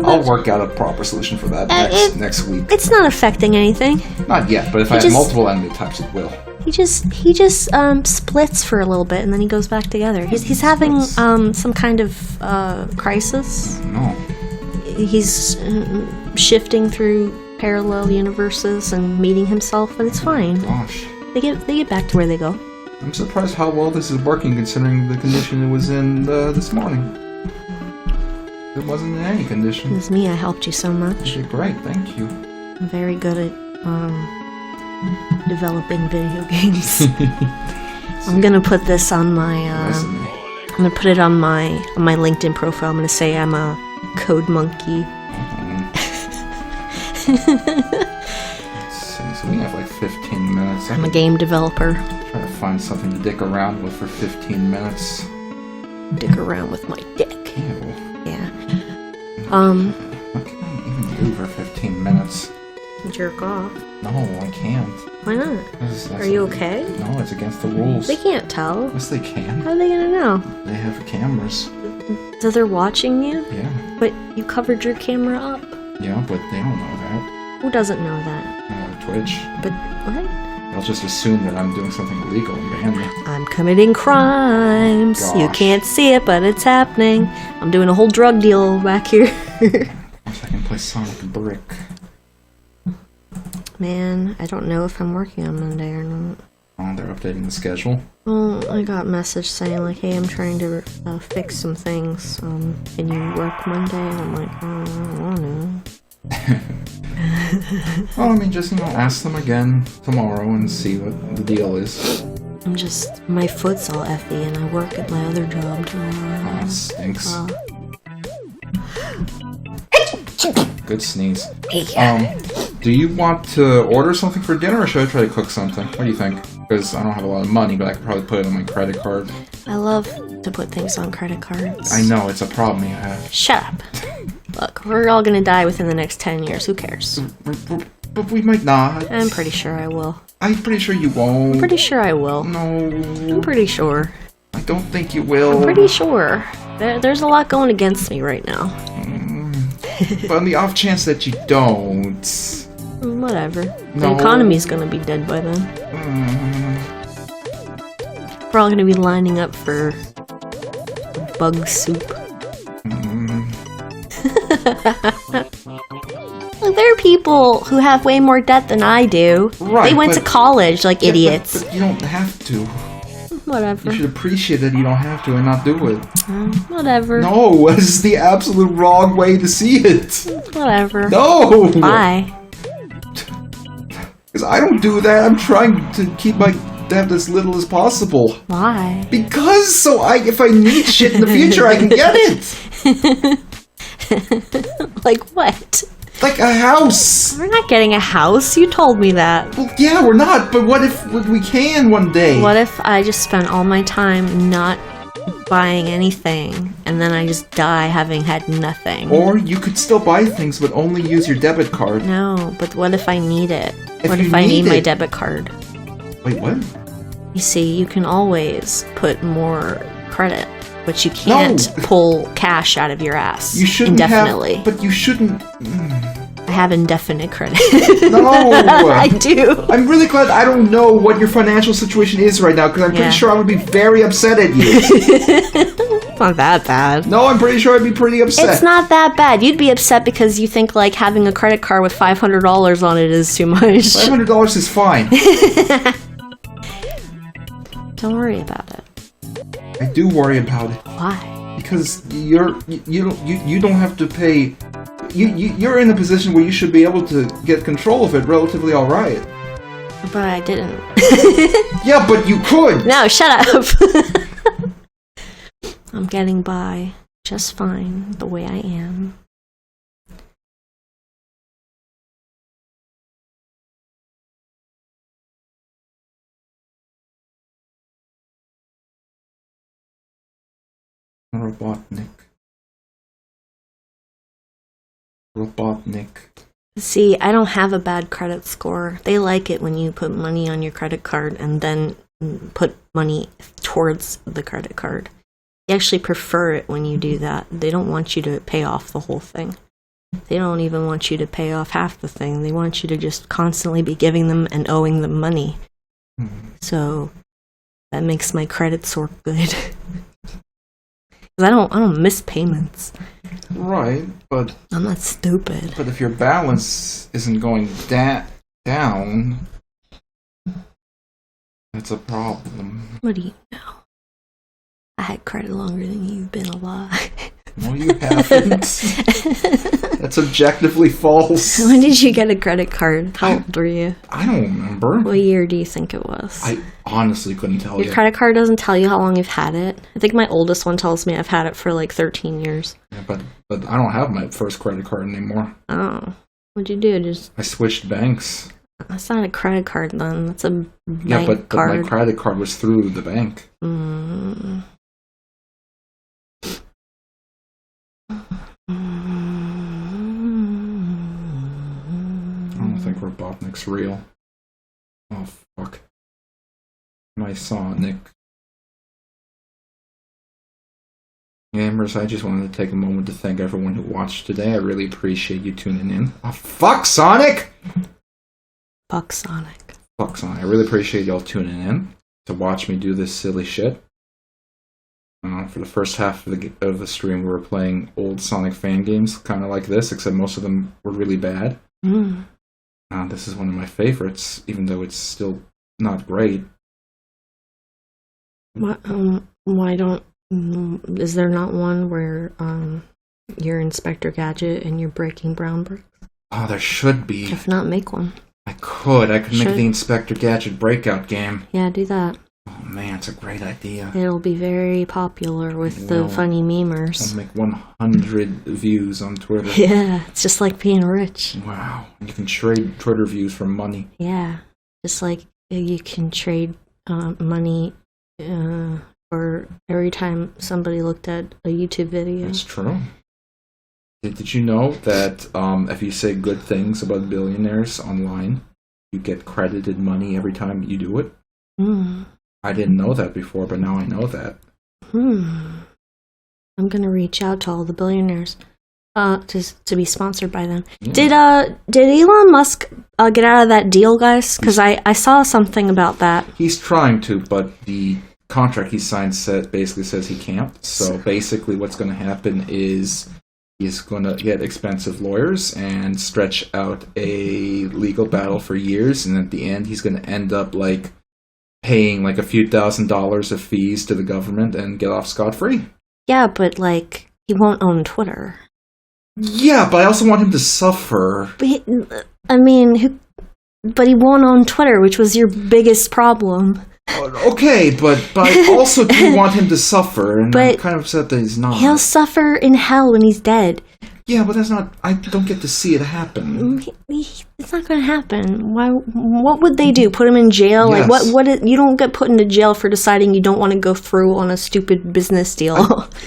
I'll work out a proper solution for that next week. It's not affecting anything. Not yet, but if I have multiple enemy types, it will. He just splits for a little bit and then he goes back together. He's having some kind of crisis. No. He's shifting through parallel universes and meeting himself, but it's fine. Gosh. They get back to where they go. I'm surprised how well this is working considering the condition it was in this morning. It wasn't in any condition. It was me. I helped you so much. You did great, thank you. I'm very good at developing video games. I'm gonna put this on my. I'm gonna put it on my LinkedIn profile. I'm gonna say I'm a code monkey. Let's see, so we have like 15 minutes. I'm a game developer. Try to find something to dick around with for 15 minutes. Dick around with my dick. Ew. Yeah. What can I even do for 15 minutes? Jerk off. No, I can't. Why not? That's Are you okay? No, it's against the rules. They can't tell. Yes, they can. How are they gonna know? They have cameras. So they're watching you? Yeah. But you covered your camera up. Yeah, but they don't know that. Who doesn't know that? Twitch. But what? They'll just assume that I'm doing something illegal and ban me. I'm committing crimes. Gosh. You can't see it, but it's happening. I'm doing a whole drug deal back here. If I can play Sonic Brick. Man, I don't know if I'm working on Monday or not. Oh, they're updating the schedule. Well, I got a message saying like, hey, I'm trying to fix some things. Can you work Monday? And I'm like, I don't know. Well, I mean, just, ask them again tomorrow and see what the deal is. My foot's all effy and I work at my other job tomorrow. Oh, that stinks. Good sneeze. Do you want to order something for dinner or should I try to cook something? What do you think? Because I don't have a lot of money, but I could probably put it on my credit card. I love to put things on credit cards. I know, it's a problem you have. Shut up. Look, we're all gonna die within the next 10 years. Who cares? But we might not. I'm pretty sure I will. I'm pretty sure you won't. I'm pretty sure I will. No. I'm pretty sure. I don't think you will. I'm pretty sure. There's a lot going against me right now. But on the off chance that you don't... Whatever. No. The economy's gonna be dead by then. We're all gonna be lining up for bug soup. Look, there are people who have way more debt than I do. Right, they went to college like idiots. But you don't have to. Whatever. You should appreciate that you don't have to and not do it. Whatever. No, this is the absolute wrong way to see it. Whatever. No! Why? Because I don't do that. I'm trying to keep my debt as little as possible. Why? Because if I need shit in the future, I can get it. Like what? Like a house. We're not getting a house. You told me that. Well, yeah, we're not. But what if we can one day? What if I just spent all my time not buying anything, and then I just die having had nothing. Or you could still buy things, but only use your debit card. No, but what if I need it? What if I need my debit card? Wait, what? You see, you can always put more credit, but you can't pull cash out of your ass you shouldn't indefinitely. But you shouldn't... I have indefinite credit. No! I do. I'm really glad I don't know what your financial situation is right now, because I'm pretty sure I would be very upset at you. It's not that bad. No, I'm pretty sure I'd be pretty upset. It's not that bad. You'd be upset because you think, like, having a credit card with $500 on it is too much. $500 is fine. Don't worry about it. I do worry about it. Why? Because you don't have to pay. You're in a position where you should be able to get control of it relatively all right. But I didn't. Yeah, but you could. No, shut up. I'm getting by just fine the way I am. Robotnik. See, I don't have a bad credit score. They like it when you put money on your credit card and then put money towards the credit card. They actually prefer it when you do that. They don't want you to pay off the whole thing. They don't even want you to pay off half the thing. They want you to just constantly be giving them and owing them money. So that makes my credit score good. I don't miss payments. Right, but I'm not stupid. But if your balance isn't going down, that's a problem. What do you know? I had credit longer than you've been alive. No, you haven't. That's objectively false. When did you get a credit card? How old were you? I don't remember. What year do you think it was? I honestly couldn't tell you. Your credit card doesn't tell you how long you've had it? I think my oldest one tells me I've had it for like 13 years. Yeah, but I don't have my first credit card anymore. Oh. What'd you do? I switched banks. That's not a credit card then. That's a bank but card. But my credit card was through the bank. I don't think Robotnik's real. Oh, fuck. My Sonic. Gamers, I just wanted to take a moment to thank everyone who watched today. I really appreciate you tuning in. Oh, fuck, Sonic! Fuck Sonic. Fuck Sonic. I really appreciate y'all tuning in to watch me do this silly shit. For the first half of the stream, we were playing old Sonic fan games, kind of like this, except most of them were really bad. This is one of my favorites, even though it's still not great. Why don't... Is there not one where you're Inspector Gadget and you're breaking brown bricks? Oh, there should be. If not, make one. I could make the Inspector Gadget breakout game. Yeah, do that. Oh man, it's a great idea. It'll be very popular with the funny memers. I'll make 100 views on Twitter. Yeah, it's just like being rich. Wow. You can trade Twitter views for money. Yeah, just like you can trade money for every time somebody looked at a YouTube video. That's true. Did you know that if you say good things about billionaires online, you get credited money every time you do it? I didn't know that before, but now I know that. I'm gonna reach out to all the billionaires to be sponsored by them. Yeah. Did Elon Musk get out of that deal, guys? Because I saw something about that. He's trying to, but the contract he signed basically says he can't. So basically what's going to happen is he's going to get expensive lawyers and stretch out a legal battle for years, and at the end he's going to end up like paying like a few $1,000s of fees to the government and get off scot-free. Yeah, but like he won't own Twitter. Yeah, but I also want him to suffer. But he won't own Twitter, which was your biggest problem. Okay, but I also do want him to suffer, and I'm kind of upset that he's not. He'll suffer in hell when he's dead. Yeah, but that's not... I don't get to see it happen. It's not going to happen. Why? What would they do? Put him in jail? Yes. Like you don't get put into jail for deciding you don't want to go through on a stupid business deal.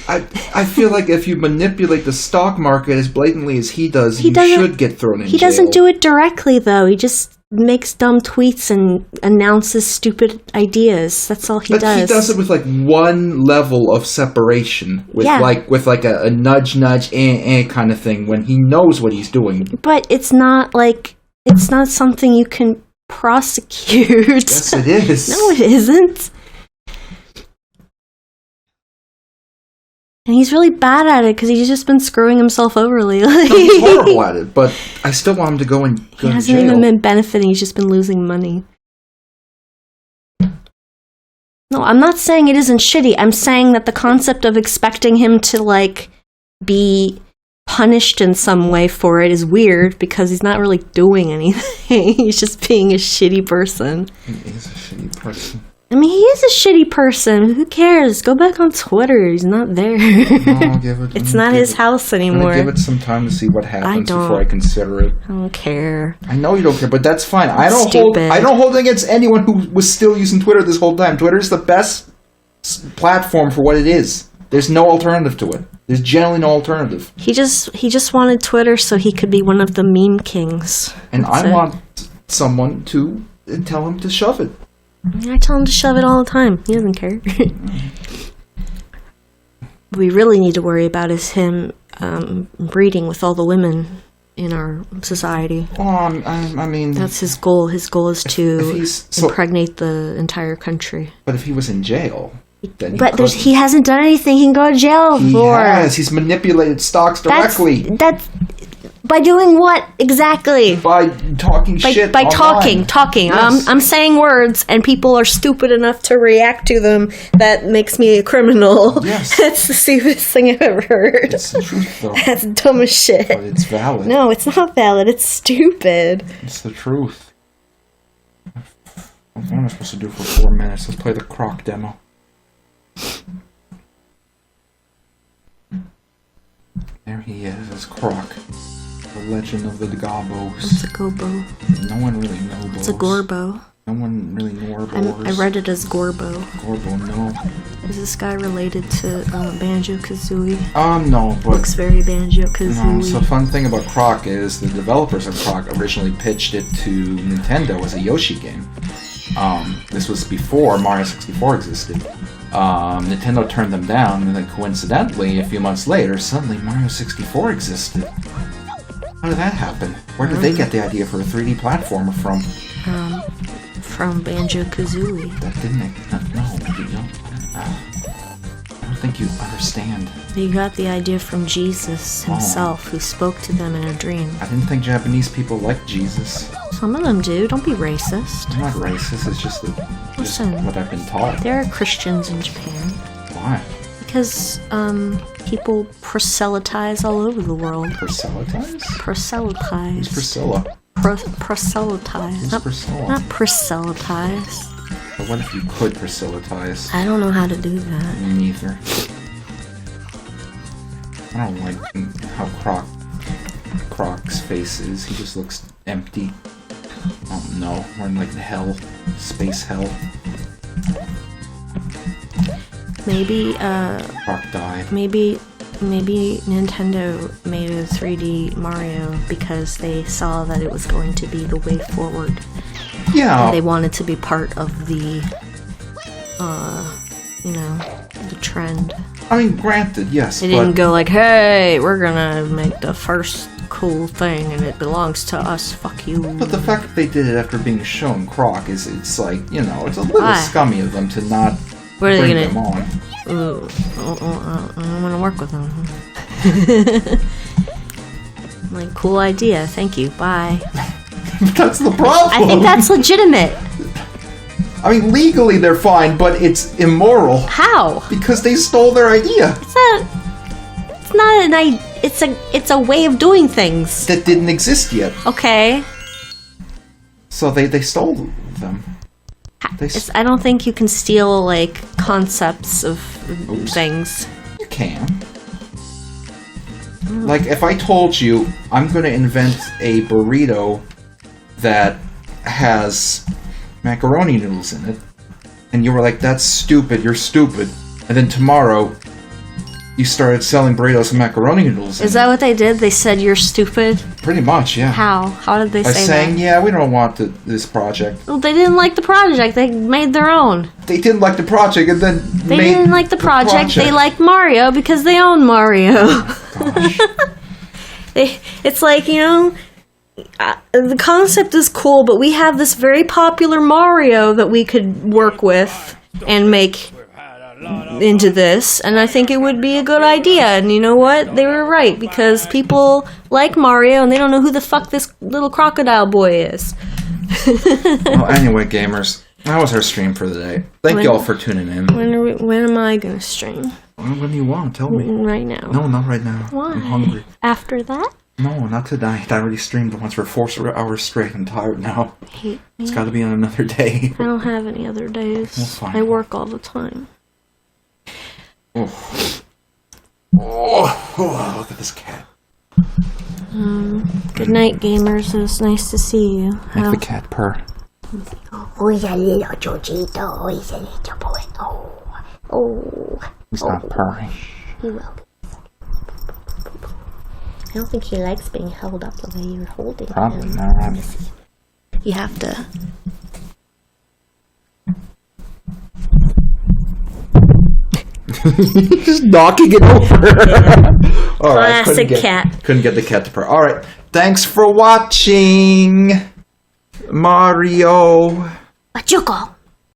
I feel like if you manipulate the stock market as blatantly as he does, you should get thrown in jail. He doesn't do it directly, though. He just makes dumb tweets and announces stupid ideas. That's all he does. But he does it with like one level of separation, with like a nudge kind of thing when he knows what he's doing. But it's not something you can prosecute. Yes, it is. No, it isn't. And he's really bad at it because he's just been screwing himself over lately. No, he's horrible at it, but I still want him to go in jail. He hasn't even been benefiting, he's just been losing money. No, I'm not saying it isn't shitty. I'm saying that the concept of expecting him to, like, be punished in some way for it is weird because he's not really doing anything. He's just being a shitty person. He is a shitty person. I mean, he is a shitty person. Who cares? Go back on Twitter. He's not there. It's not his house anymore. Give it some time to see what happens before I consider it. I don't care. I know you don't care, but that's fine. I don't hold it against anyone who was still using Twitter this whole time. Twitter is the best platform for what it is. There's no alternative to it. There's generally no alternative. He just wanted Twitter so he could be one of the meme kings. And I want someone to tell him to shove it. I tell him to shove it all the time. He doesn't care. What we really need to worry about is him breeding with all the women in our society. Well, I mean... That's his goal. His goal is to impregnate the entire country. But if he was in jail... he hasn't done anything he can go to jail for. He has. He's manipulated stocks directly. That's by doing what exactly? By talking shit. By talking. Yes. I'm saying words, and people are stupid enough to react to them. That makes me a criminal. Yes. That's the stupidest thing I've ever heard. It's the truth, though. That's dumb as shit. But it's valid. No, it's not valid. It's stupid. It's the truth. What am I supposed to do for 4 minutes? Let's play the Croc demo. There he is, as Croc. The legend of the Gobos. What's a Gobo? No one really knows. It's a Gorbo. No one really knows. I read it as Gorbo. Gorbo, no. Is this guy related to Banjo-Kazooie? No, but... Looks very Banjo-Kazooie. No, so the fun thing about Croc is the developers of Croc originally pitched it to Nintendo as a Yoshi game. This was before Mario 64 existed. Nintendo turned them down, and then coincidentally, a few months later, suddenly Mario 64 existed. How did that happen? Where did they get the idea for a 3D platformer from? From Banjo-Kazooie. That didn't make... No. I don't think you understand. They got the idea from Jesus himself, who spoke to them in a dream. I didn't think Japanese people liked Jesus. Some of them do. Don't be racist. I'm not racist. It's just what I've been taught. There are Christians in Japan. Why? Because people proselytize all over the world. Proselytize? Proselytize. Who's Priscilla? Proselytize. Who's Priscilla? Not proselytize. But what if you could proselytize? I don't know how to do that. Me neither. I don't like how Croc's face is. He just looks empty. Oh no, we're in like hell. Space hell. Maybe, Croc died. Maybe Nintendo made a 3D Mario because they saw that it was going to be the way forward. Yeah. And they wanted to be part of the, the trend. I mean, granted, yes, They didn't go like, hey, we're gonna make the first cool thing and it belongs to us, fuck you. But the fact that they did it after being shown Croc it's like, it's a little scummy of them to not bring them on. Ooh, I don't want to work with them. Like, cool idea, thank you, bye. That's the problem! I think that's legitimate. I mean, legally they're fine, but it's immoral. How? Because they stole their idea. It's not an idea. It's a way of doing things. That didn't exist yet. Okay. So they stole them. I don't think you can steal, like, concepts of things. You can. Like, if I told you I'm going to invent a burrito that has macaroni noodles in it, and you were like, that's stupid, you're stupid, and then tomorrow you started selling burritos with macaroni noodles in it. Is that what they did? They said you're stupid? Pretty much, yeah. How? How did they By say saying, that? yeah, we don't want this project. Well, they didn't like the project. They made their own. They didn't like the project and then They made didn't like the project. They like Mario because they own Mario. Gosh. It's like, you know, the concept is cool, but we have this very popular Mario that we could work with and make into this, and I think it would be a good idea. And you know what? They were right, because people like Mario and they don't know who the fuck this little crocodile boy is. Well, anyway, gamers, that was our stream for the day. Thank you all for tuning in. When am I gonna stream? When do you want? Tell me. Right now. No, not right now. Why? I'm hungry. After that? No, not tonight. I already streamed once for 4 hours straight. I'm tired now. I hate me. It's got to be on another day. I don't have any other days. That's fine. I work all the time. Oh, look at this cat. Good night, gamers. It was nice to see you. Make the cat purr. Who's a little Georgito? Who's a little boy? Oh. He's not purring. He will be. I don't think he likes being held up the way you're holding Probably him. not. You have to. Just knocking it over. All right, Classic cat. Couldn't get the cat to purr. All right, thanks for watching, Mario. Machuco.